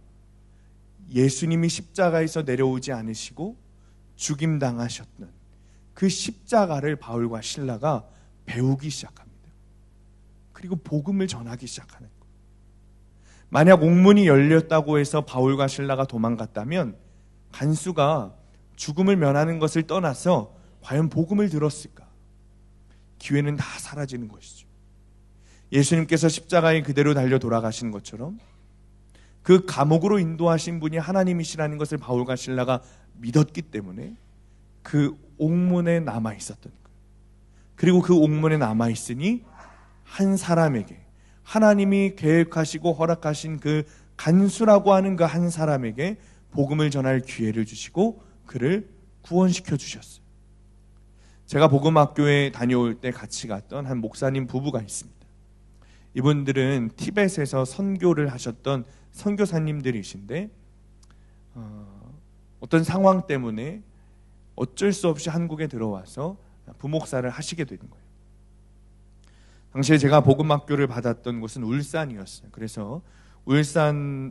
예수님이 십자가에서 내려오지 않으시고 죽임당하셨던 그 십자가를 바울과 실라가 배우기 시작합니다. 그리고 복음을 전하기 시작하는 거예요. 만약 옥문이 열렸다고 해서 바울과 실라가 도망갔다면 간수가 죽음을 면하는 것을 떠나서 과연 복음을 들었을까? 기회는 다 사라지는 것이죠. 예수님께서 십자가에 그대로 달려 돌아가신 것처럼 그 감옥으로 인도하신 분이 하나님이시라는 것을 바울과 실라가 믿었기 때문에 그 옥문에 남아 있었던 거예요. 그리고 그 옥문에 남아 있으니 한 사람에게, 하나님이 계획하시고 허락하신 그 간수라고 하는 그 한 사람에게 복음을 전할 기회를 주시고 그를 구원시켜 주셨어요. 제가 복음학교에 다녀올 때 같이 갔던 한 목사님 부부가 있습니다. 이분들은 티벳에서 선교를 하셨던 선교사님들이신데 어떤 상황 때문에 어쩔 수 없이 한국에 들어와서 부목사를 하시게 되는 거예요. 당시에 제가 복음학교를 받았던 곳은 울산이었어요. 그래서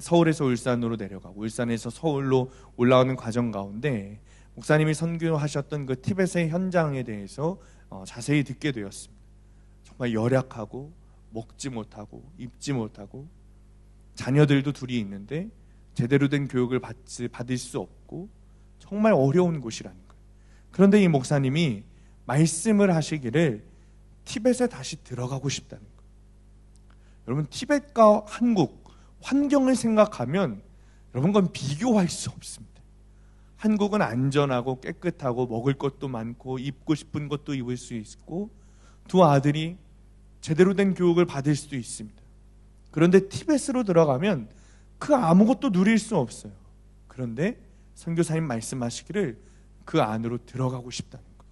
서울에서 울산으로 내려가고 울산에서 서울로 올라오는 과정 가운데 목사님이 선교하셨던 그 티벳의 현장에 대해서 자세히 듣게 되었습니다. 정말 열악하고 먹지 못하고 입지 못하고 자녀들도 둘이 있는데 제대로 된 교육을 받을 수 없고 정말 어려운 곳이라는 거예요. 그런데 이 목사님이 말씀을 하시기를 티벳에 다시 들어가고 싶다는 거예요. 여러분, 티벳과 한국 환경을 생각하면 여러분, 그건 비교할 수 없습니다. 한국은 안전하고 깨끗하고 먹을 것도 많고 입고 싶은 것도 입을 수 있고 두 아들이 제대로 된 교육을 받을 수도 있습니다. 그런데 티벳으로 들어가면 그 아무것도 누릴 수 없어요. 그런데 선교사님 말씀하시기를 그 안으로 들어가고 싶다는 거예요.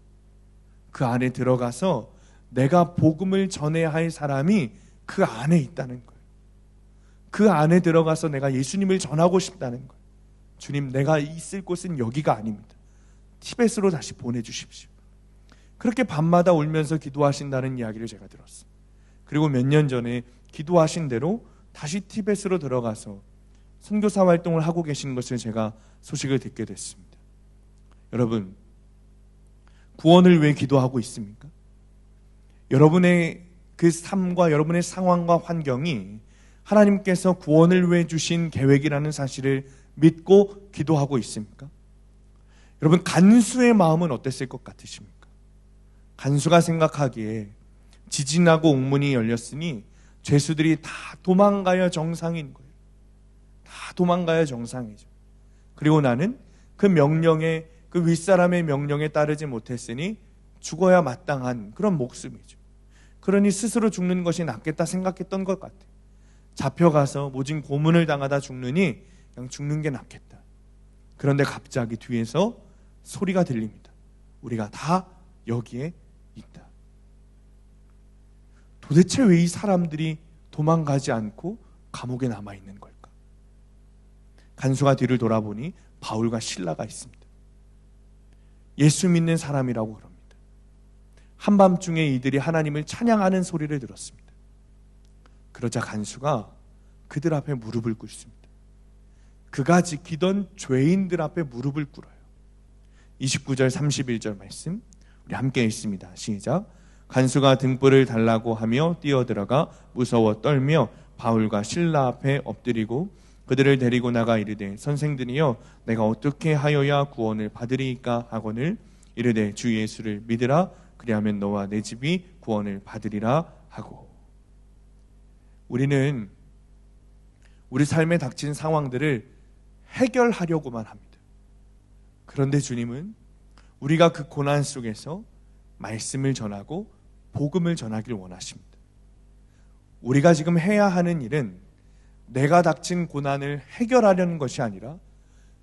그 안에 들어가서 내가 복음을 전해야 할 사람이 그 안에 있다는 거예요. 그 안에 들어가서 내가 예수님을 전하고 싶다는 거예요. 주님, 내가 있을 곳은 여기가 아닙니다. 티벳으로 다시 보내주십시오. 그렇게 밤마다 울면서 기도하신다는 이야기를 제가 들었어요. 그리고 몇 년 전에 기도하신 대로 다시 티벳으로 들어가서 선교사 활동을 하고 계신 것을 제가 소식을 듣게 됐습니다. 여러분, 구원을 왜 기도하고 있습니까? 여러분의 그 삶과 여러분의 상황과 환경이 하나님께서 구원을 위해 주신 계획이라는 사실을 믿고 기도하고 있습니까? 여러분, 간수의 마음은 어땠을 것 같으십니까? 간수가 생각하기에 지진하고 옥문이 열렸으니 죄수들이 다 도망가야 정상인 거예요. 다 도망가야 정상이죠. 그리고 나는 그 명령에, 그 윗사람의 명령에 따르지 못했으니 죽어야 마땅한 그런 목숨이죠. 그러니 스스로 죽는 것이 낫겠다 생각했던 것 같아요. 잡혀가서 모진 고문을 당하다 죽느니 그냥 죽는 게 낫겠다. 그런데 갑자기 뒤에서 소리가 들립니다. 우리가 다 여기에 있다. 도대체 왜 이 사람들이 도망가지 않고 감옥에 남아있는 걸까? 간수가 뒤를 돌아보니 바울과 실라가 있습니다. 예수 믿는 사람이라고 그럽니다. 한밤중에 이들이 하나님을 찬양하는 소리를 들었습니다. 그러자 간수가 그들 앞에 무릎을 꿇습니다. 그가 지키던 죄인들 앞에 무릎을 꿇어요. 29절 31절 말씀 우리 함께 읽습니다. 시작. 간수가 등불을 달라고 하며 뛰어들어가 무서워 떨며 바울과 실라 앞에 엎드리고 그들을 데리고 나가 이르되 선생들이여 내가 어떻게 하여야 구원을 받으리이까 하거늘 이르되 주 예수를 믿으라 그리하면 너와 내 집이 구원을 받으리라 하고. 우리는 우리 삶에 닥친 상황들을 해결하려고만 합니다. 그런데 주님은 우리가 그 고난 속에서 말씀을 전하고 복음을 전하길 원하십니다. 우리가 지금 해야 하는 일은 내가 닥친 고난을 해결하려는 것이 아니라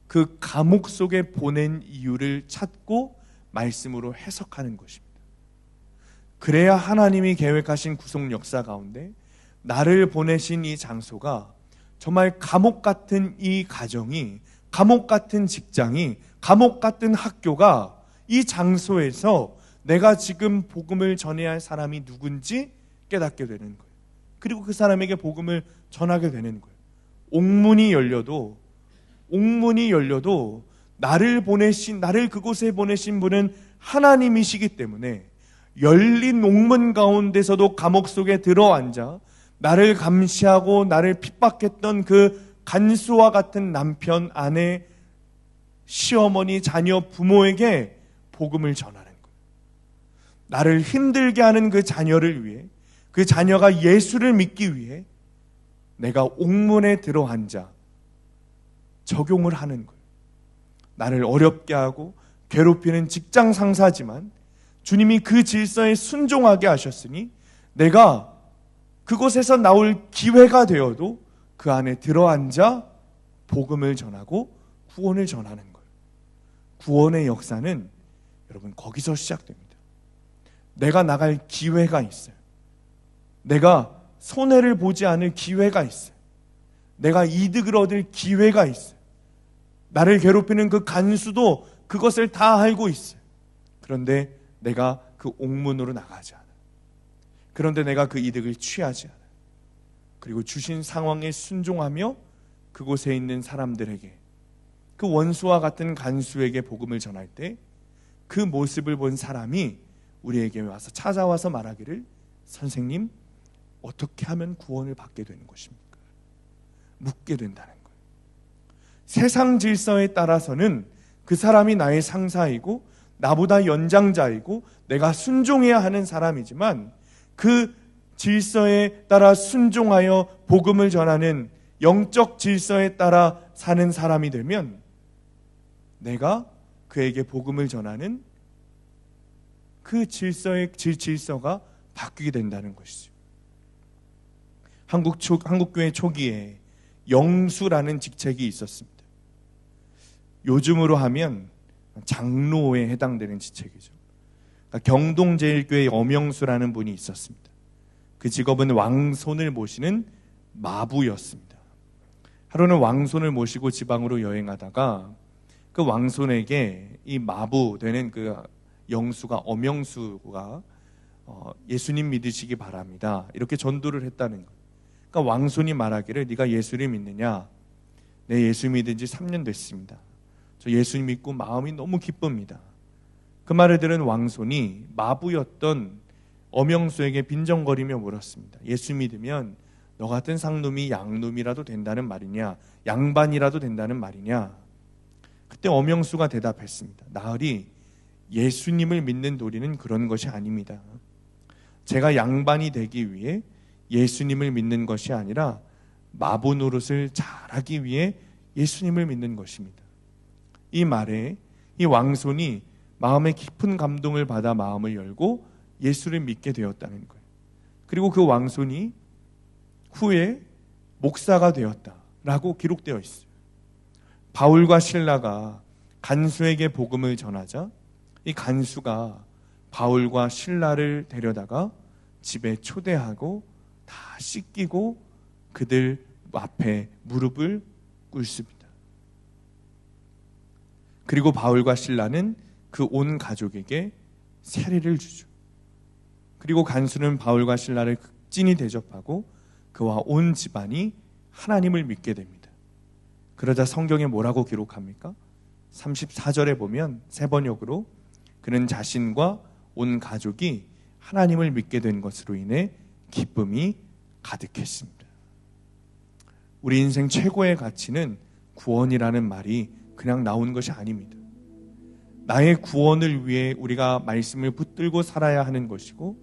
그 감옥 속에 보낸 이유를 찾고 말씀으로 해석하는 것입니다. 그래야 하나님이 계획하신 구속 역사 가운데 나를 보내신 이 장소가 정말 감옥 같은 이 가정이, 감옥 같은 직장이, 감옥 같은 학교가 이 장소에서 내가 지금 복음을 전해야 할 사람이 누군지 깨닫게 되는 거예요. 그리고 그 사람에게 복음을 전하게 되는 거예요. 옥문이 열려도 나를 그곳에 보내신 분은 하나님이시기 때문에 열린 옥문 가운데서도 감옥 속에 들어앉아 나를 감시하고 나를 핍박했던 그 간수와 같은 남편, 아내, 시어머니, 자녀, 부모에게 복음을 전하는 거예요. 나를 힘들게 하는 그 자녀를 위해, 그 자녀가 예수를 믿기 위해 내가 옥문에 들어앉아 적용을 하는 거예요. 나를 어렵게 하고 괴롭히는 직장 상사지만 주님이 그 질서에 순종하게 하셨으니 내가 그곳에서 나올 기회가 되어도 그 안에 들어앉아 복음을 전하고 구원을 전하는 거예요. 구원의 역사는 여러분 거기서 시작됩니다. 내가 나갈 기회가 있어요. 내가 손해를 보지 않을 기회가 있어요. 내가 이득을 얻을 기회가 있어요. 나를 괴롭히는 그 간수도 그것을 다 알고 있어요. 그런데 내가 그 옥문으로 나가지 않아요. 그런데 내가 그 이득을 취하지 않아요. 그리고 주신 상황에 순종하며 그곳에 있는 사람들에게, 그 원수와 같은 간수에게 복음을 전할 때 그 모습을 본 사람이 우리에게 와서 찾아와서 말하기를, 선생님, 어떻게 하면 구원을 받게 되는 것입니까? 묻게 된다는 거예요. 세상 질서에 따라서는 그 사람이 나의 상사이고 나보다 연장자이고 내가 순종해야 하는 사람이지만, 그 질서에 따라 순종하여 복음을 전하는 영적 질서에 따라 사는 사람이 되면 내가 그에게 복음을 전하는 그 질서가 바뀌게 된다는 것이죠. 한국교회 초기에 영수라는 직책이 있었습니다. 요즘으로 하면 장로에 해당되는 직책이죠. 그러니까 경동제일교회 엄영수라는 분이 있었습니다. 그 직업은 왕손을 모시는 마부였습니다. 하루는 왕손을 모시고 지방으로 여행하다가 그 왕손에게 이 마부 되는 그 영수가, 엄영수가 예수님 믿으시기 바랍니다, 이렇게 전도를 했다는 거예요. 그러니까 왕손이 말하기를, 네가 예수를 믿느냐? 네, 예수 믿은 지 3년 됐습니다. 저 예수 믿고 마음이 너무 기쁩니다. 그 말을 들은 왕손이 마부였던 엄영수에게 빈정거리며 물었습니다. 예수 믿으면 너 같은 상놈이 양놈이라도 된다는 말이냐? 양반이라도 된다는 말이냐? 그때 엄영수가 대답했습니다. 나으리, 예수님을 믿는 도리는 그런 것이 아닙니다. 제가 양반이 되기 위해 예수님을 믿는 것이 아니라 마부 노릇을 잘하기 위해 예수님을 믿는 것입니다. 이 말에 이 왕손이 마음에 깊은 감동을 받아 마음을 열고 예수를 믿게 되었다는 거예요. 그리고 그 왕손이 후에 목사가 되었다라고 기록되어 있어요. 바울과 실라가 간수에게 복음을 전하자 이 간수가 바울과 실라를 데려다가 집에 초대하고 다 씻기고 그들 앞에 무릎을 꿇습니다. 그리고 바울과 실라는 그 온 가족에게 세례를 주죠. 그리고 간수는 바울과 신라를 극진히 대접하고 그와 온 집안이 하나님을 믿게 됩니다. 그러자 성경에 뭐라고 기록합니까? 34절에 보면 세 번역으로 그는 자신과 온 가족이 하나님을 믿게 된 것으로 인해 기쁨이 가득했습니다. 우리 인생 최고의 가치는 구원이라는 말이 그냥 나온 것이 아닙니다. 나의 구원을 위해 우리가 말씀을 붙들고 살아야 하는 것이고,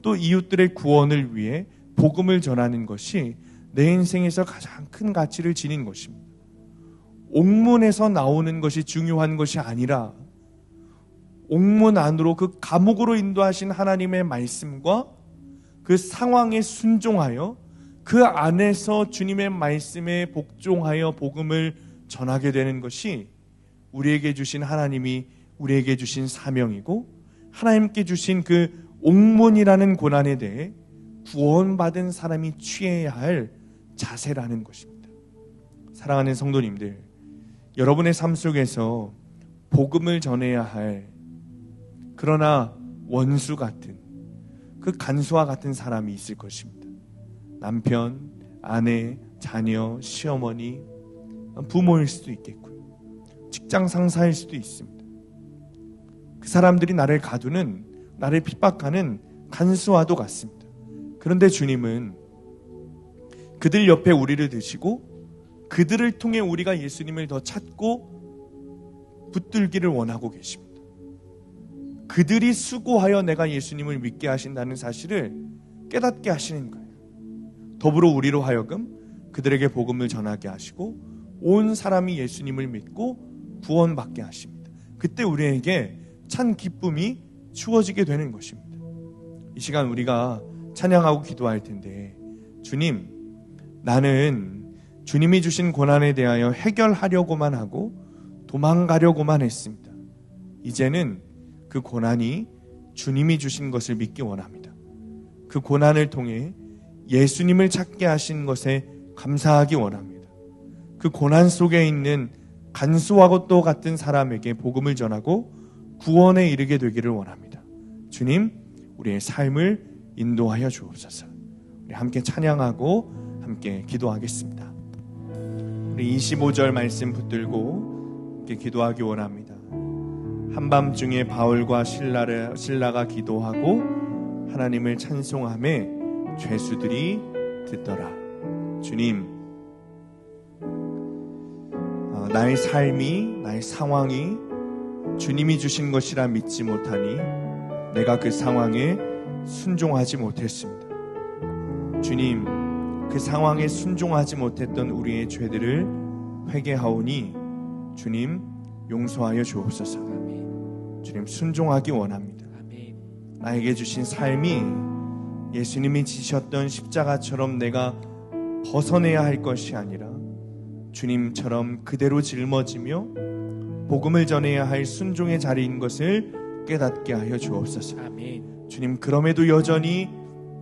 또 이웃들의 구원을 위해 복음을 전하는 것이 내 인생에서 가장 큰 가치를 지닌 것입니다. 옥문에서 나오는 것이 중요한 것이 아니라 옥문 안으로, 그 감옥으로 인도하신 하나님의 말씀과 그 상황에 순종하여 그 안에서 주님의 말씀에 복종하여 복음을 전하게 되는 것이 우리에게 주신, 하나님이 우리에게 주신 사명이고, 하나님께 주신 그 옥문이라는 고난에 대해 구원받은 사람이 취해야 할 자세라는 것입니다. 사랑하는 성도님들, 여러분의 삶 속에서 복음을 전해야 할, 그러나 원수 같은, 그 간수와 같은 사람이 있을 것입니다. 남편, 아내, 자녀, 시어머니, 부모일 수도 있겠고요. 직장 상사일 수도 있습니다. 그 사람들이 나를 가두는, 나를 핍박하는 간수와도 같습니다. 그런데 주님은 그들 옆에 우리를 두시고 그들을 통해 우리가 예수님을 더 찾고 붙들기를 원하고 계십니다. 그들이 수고하여 내가 예수님을 믿게 하신다는 사실을 깨닫게 하시는 거예요. 더불어 우리로 하여금 그들에게 복음을 전하게 하시고 온 사람이 예수님을 믿고 구원받게 하십니다. 그때 우리에게 찬 기쁨이 주어지게 되는 것입니다. 이 시간 우리가 찬양하고 기도할 텐데, 주님, 나는 주님이 주신 고난에 대하여 해결하려고만 하고 도망가려고만 했습니다. 이제는 그 고난이 주님이 주신 것을 믿기 원합니다. 그 고난을 통해 예수님을 찾게 하신 것에 감사하기 원합니다. 그 고난 속에 있는 간수하고 또 같은 사람에게 복음을 전하고 구원에 이르게 되기를 원합니다. 주님, 우리의 삶을 인도하여 주옵소서. 우리 함께 찬양하고 함께 기도하겠습니다. 우리 25절 말씀 붙들고 함께 기도하기 원합니다. 한밤중에 바울과 실라가 기도하고 하나님을 찬송하며 죄수들이 듣더라. 주님, 나의 삶이, 나의 상황이 주님이 주신 것이라 믿지 못하니 내가 그 상황에 순종하지 못했습니다. 주님, 그 상황에 순종하지 못했던 우리의 죄들을 회개하오니 주님 용서하여 주옵소서. 주님, 순종하기 원합니다. 나에게 주신 삶이 예수님이 지셨던 십자가처럼 내가 벗어내야 할 것이 아니라 주님처럼 그대로 짊어지며 복음을 전해야 할 순종의 자리인 것을 깨닫게 하여 주옵소서. 아멘. 주님, 그럼에도 여전히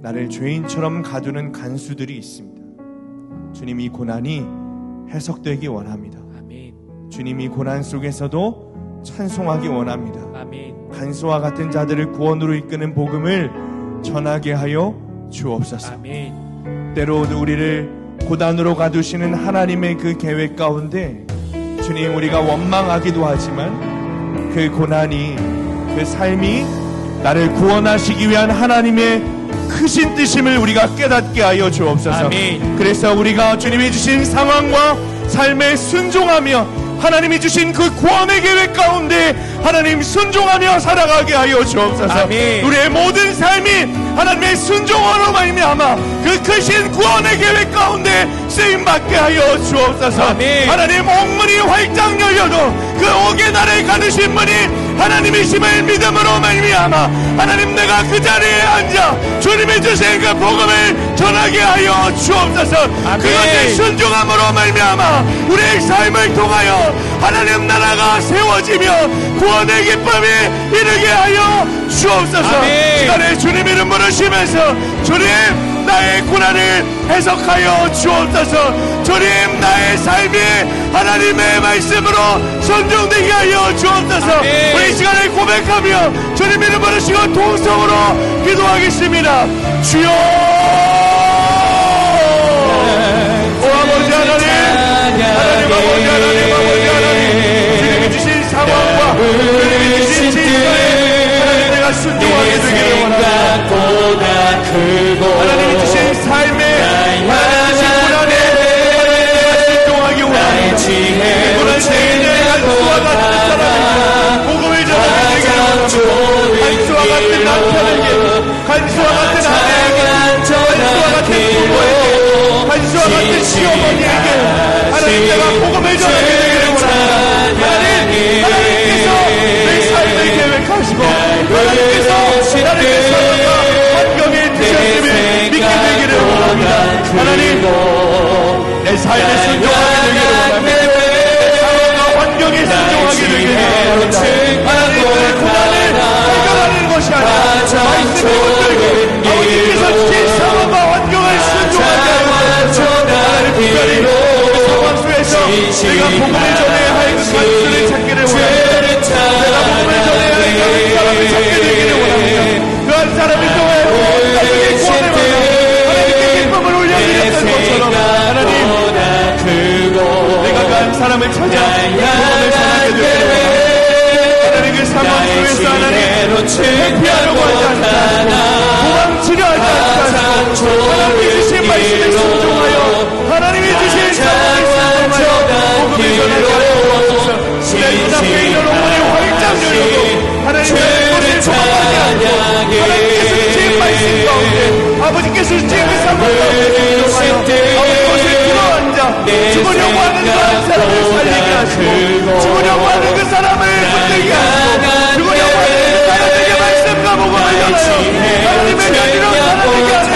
나를 죄인처럼 가두는 간수들이 있습니다. 주님, 이 고난이 해석되기 원합니다. 아멘. 주님, 이 고난 속에서도 찬송하기 원합니다. 아멘. 간수와 같은 자들을 구원으로 이끄는 복음을 전하게 하여 주옵소서. 아멘. 때로 우리를 고난으로 가두시는 하나님의 그 계획 가운데 주님, 우리가 원망하기도 하지만 그 고난이, 그 삶이 나를 구원하시기 위한 하나님의 크신 뜻임을 우리가 깨닫게 하여 주옵소서. 아멘. 그래서 우리가 주님이 주신 상황과 삶에 순종하며 하나님이 주신 그 구원의 계획 가운데 하나님 순종하며 살아가게 하여 주옵소서. 아멘. 우리의 모든 삶이 하나님의 순종으로 말미암아 그 크신 구원의 계획 가운데 쓰임받게 하여 주옵소서. 아멘. 하나님, 옥문이 활짝 열려도 그 옥의 나를 가두신 분이 하나님이심을 믿음으로 말미암아 하나님, 내가 그 자리에 앉아 주님이 주신 그 복음을 전하게 하여 주옵소서. 그것의 순종함으로 말미암아 우리의 삶을 통하여 하나님 나라가 세워지며 구원의 기쁨이 이르게 하여 주옵소서. 시간에 주님 이름 부르시면서 주님, 나의 고난을 해석하여 주옵소서. 주님, 나의 삶이 하나님의 말씀으로 순종되게 하여 주옵소서. 우리 시간을 고백하며 주님 이름 부르시고 동성으로 기도하겠습니다. 주여, 오 아버지 하나님, 하나님 아버지 하나님, 아버지 하나님, 주님이 주신 상황과 주님이 주신 질서에 하나님, 내가 순종하게 되기를 원합니다. 하나님이 주신 삶에, 하나님이 주신 고난에 내가 순종하기 원합니다. 고난 때에 간수와 같은 사람에게 복음을 전하게 되기를 원합니다. 간수와 같은 남편에게, 간수와 같은 아내에게, 간수와 같은 부모에게, 간수와 같은 시어머니에게 하나님, 내가 복음을 전하게 되기를 원합니다. 하나님께서 내 삶을 계획하시고 하나님께서 나를 삶과 환경에 드셨음을 믿게 되기를 원합니다. 하나님, 내 삶에 순종하게 되기를 원합니다. 내 상황과 환경에 순종하게 되기를 원합니다. 하나님, 그 고난을 해결하는 것이 아니라 말씀을 붙들고 아버지께서 주신 상황과 환경을 순종하게 하여 주옵소서. 하나님, 특별히 그 상황 속에서 내가 복음을 전해야 할 그 간수를 찾기를 원합니다. 내가 복음을 전해야 할 그 사람을 찾게 되기를 원합니다. 그 한 사람을 통해 나중에 구원을 받아 하나님께 기쁨을 올려드렸던 것처럼 하나님, 내가 그 한 사람을 찾아 구원을 전하게 되기를 원합니다. 하나님, 그 상황 속에서 하나님 회피하려고 하지 않고 도망치려 하지 않고 하나님이 주신 말씀에 순종하여 하나님이 주신 상황에 순종하여 복음을 전하게 하여 주옵소서. 내 눈앞에 있는 옥문이 활짝 열려도 하나님, 그것을 도망가지 않고 하나님께서 주신 말씀 가운데, 아버지께서 주신 그 상황 가운데 순종하여 아버지 것을 들어앉아 죽으려고 하는 그 한 사람을 살리게 하시고 죽으려고 하는 그 사람을 붙들게 하시고 죽으려고 하는 그 사람에게 말씀과 복음을 전하여 하나님의 면으로 살아내게 하는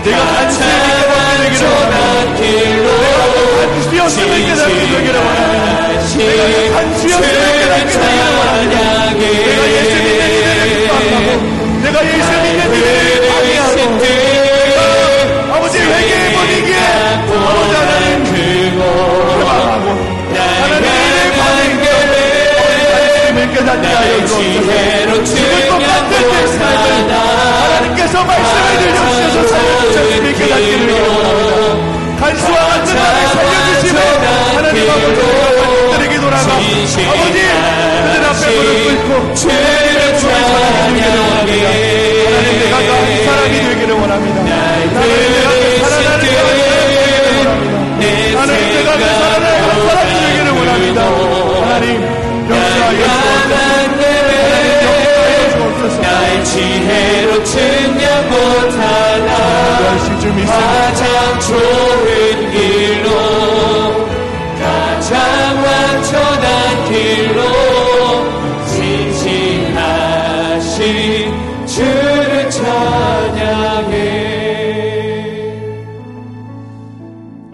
내가 단수였음을 깨닫게 되기를 원합니다. 단수였음을 깨닫게 되기를 원합니다. 내가 단수였음을 깨닫게 되기를 원합니다. 내가 예수 믿는 이들을 기뻐하고 내가 예수 믿는 이들을 방해하고 아버지 회개의 분위기에 아버지 하나님 회방하고 하나님의 반응에 단수임을 깨닫게 하여 주옵소서. 죽을 것 같은 내 삶을 하나님께서 말씀을 들려주셔서 살려주셨음을 깨닫게 되기를 원합니다. 간수와 같은 나를 살려주시며 하나님 아버지 가족들에게 돌아가 아버지 그들 앞에 무릎 꿇고 주님의 주의 전하게 되기를 원합니다. 하나님 내가 그 사람이 되기를 원합니다. 하나님 내가 그 살아나는 사람이 되기를 원합니다. 하나님 내가 그 살아나는 사람이 되기를 원합니다. 하나님 역사하여 주옵소서. 나의 지혜로 증량 못하나 가장 좋은 길로 가장 완전한 길로 진실하신 주를 찬양해.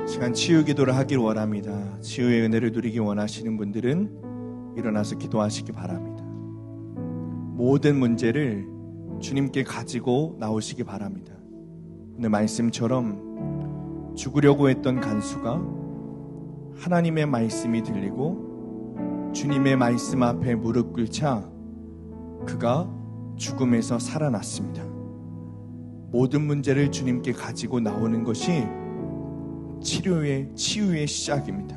시간 치유 기도를 하길 원합니다. 치유의 은혜를 누리기 원하시는 분들은 일어나서 기도하시기 바랍니다. 모든 문제를 주님께 가지고 나오시기 바랍니다. 오늘 말씀처럼 죽으려고 했던 간수가 하나님의 말씀이 들리고 주님의 말씀 앞에 무릎 꿇자 그가 죽음에서 살아났습니다. 모든 문제를 주님께 가지고 나오는 것이 치유의 시작입니다.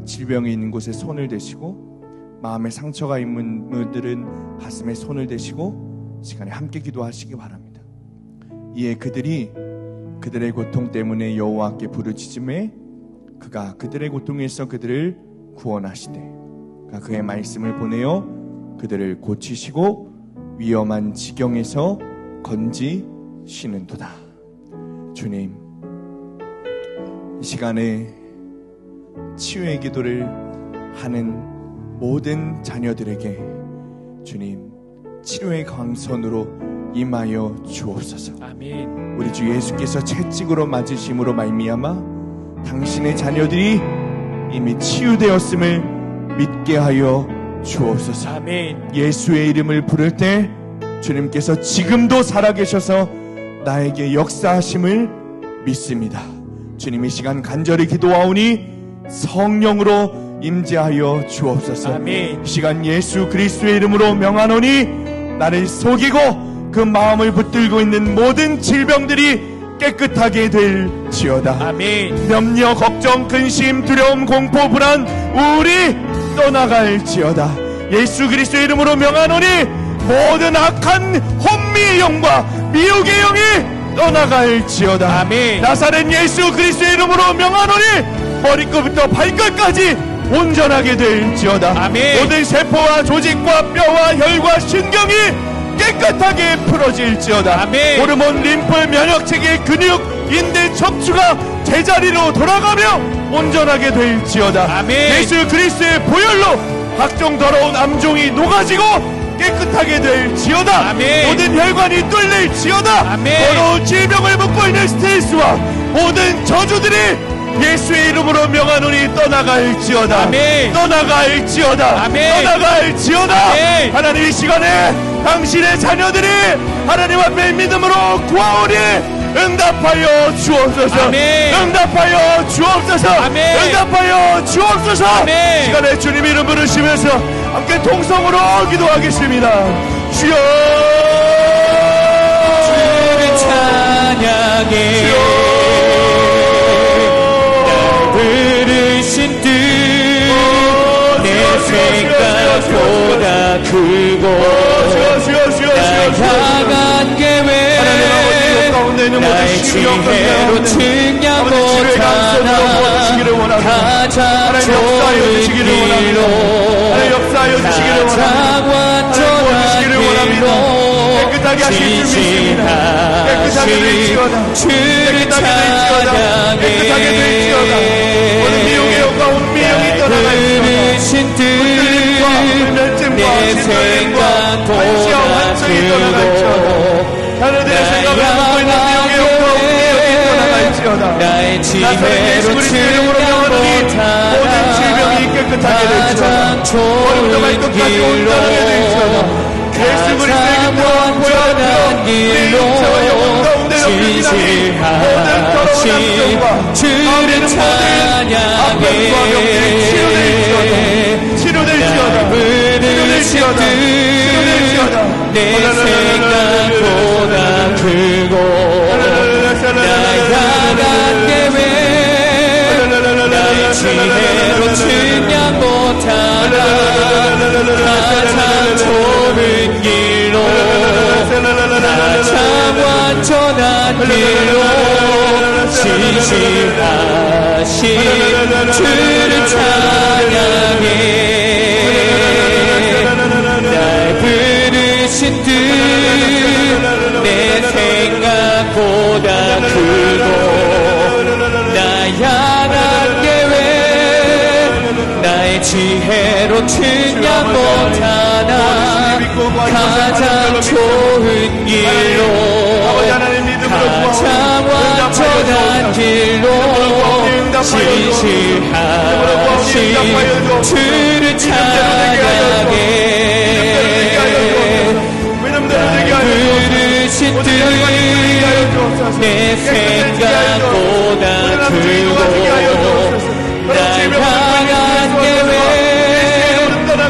질병이 있는 곳에 손을 대시고 마음에 상처가 있는 분들은 가슴에 손을 대시고 시간에 함께 기도하시기 바랍니다. 이에 그들이 그들의 고통 때문에 여호와께 부르짖음에 그가 그들의 고통에서 그들을 구원하시되 그가 그의 말씀을 보내어 그들을 고치시고 위험한 지경에서 건지시는도다. 주님, 이 시간에 치유의 기도를 하는 모든 자녀들에게 주님 치료의 광선으로 임하여 주옵소서. 아멘. 우리 주 예수께서 채찍으로 맞으심으로 말미암아 당신의 자녀들이 이미 치유되었음을 믿게 하여 주옵소서. 아멘. 예수의 이름을 부를 때 주님께서 지금도 살아계셔서 나에게 역사하심을 믿습니다. 주님, 이 시간 간절히 기도하오니 성령으로 임재하여 주옵소서. 아멘. 이 시간 예수 그리스도의 이름으로 명하노니 나를 속이고 그 마음을 붙들고 있는 모든 질병들이 깨끗하게 될지어다. 아멘. 염려, 걱정, 근심, 두려움, 공포, 불안, 우울이 떠나갈지어다. 예수 그리스도의 이름으로 명하노니 모든 악한 혼미의 영과 미혹의 영이 떠나갈지어다. 아멘. 나사렛 예수 그리스도의 이름으로 명하노니 머리끝부터 발끝까지 온전하게 될지어다. 아멘. 모든 세포와 조직과 뼈와 혈과 신경이 깨끗하게 풀어질지어다. 아멘. 호르몬, 림프, 면역체계, 근육, 인대, 척추가 제자리로 돌아가며 온전하게 될지어다. 아멘. 예수 그리스도의 보혈로 각종 더러운 암종이 녹아지고 깨끗하게 될지어다. 아멘. 모든 혈관이 뚫릴지어다. 아멘. 더러운 질병을 묶고 있는 스트레스와 모든 저주들이 예수의 이름으로 명하노니 떠나갈지어다. 아멘. 떠나갈지어다. 아멘. 떠나갈지어다. 아멘. 하나님, 이 시간에 당신의 자녀들이 하나님 앞에 믿음으로 구하오니 응답하여 주옵소서. 아멘. 응답하여 주옵소서. 아멘. 응답하여 주옵소서. 아멘. 시간에 주님 이름 부르시면서 함께 통성으로 기도하겠습니다. 주여, 주를 찬양해. 주여. 부르신 뜻 내 생각보다 크고 날 향한 계획 나의 지혜로 증량 못하나 가장 좋은 길로 가장 완전한 길로 진실하신 주를 찬양해. 부르신 뜻 내 생각보다 크고 날 향한 계획 나의 지혜로 이름으로 명하노니 모든 질병이 깨끗하게 되시오다. 머리부터 발끝까지 온전하게 되시오다. 예수 그리스도의 기뻐한 보혈로 내 육체와 영혼 가운데 넘겨지나니 모든 더러운 함정과 주를 찬양해 아픔과 병들이 치료되시오다. 치료되시오다. 치료되시오다. 내 생각보다 크고 나 향한 계획 나의 지혜로 측량 못하나 가장 좁은 길로 가장 완전한 길로 신실하신 주를 찬양해 날 부르신 뜻 내 생각보다 크고 나 향한 계획 나의 지혜로 측량 못하나 가장 좋은 길로 가장 완전한 길로 신실하신 주를 찬양해 부르신 뜻 내 생각보다 크고 날 향한 계획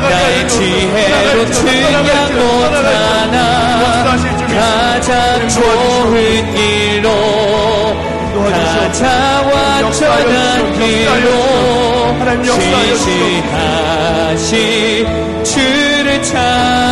나의 지혜로 측량 못하나 가장 좋은 길로 가장 완전한 길로 신실하신 주를 찬양해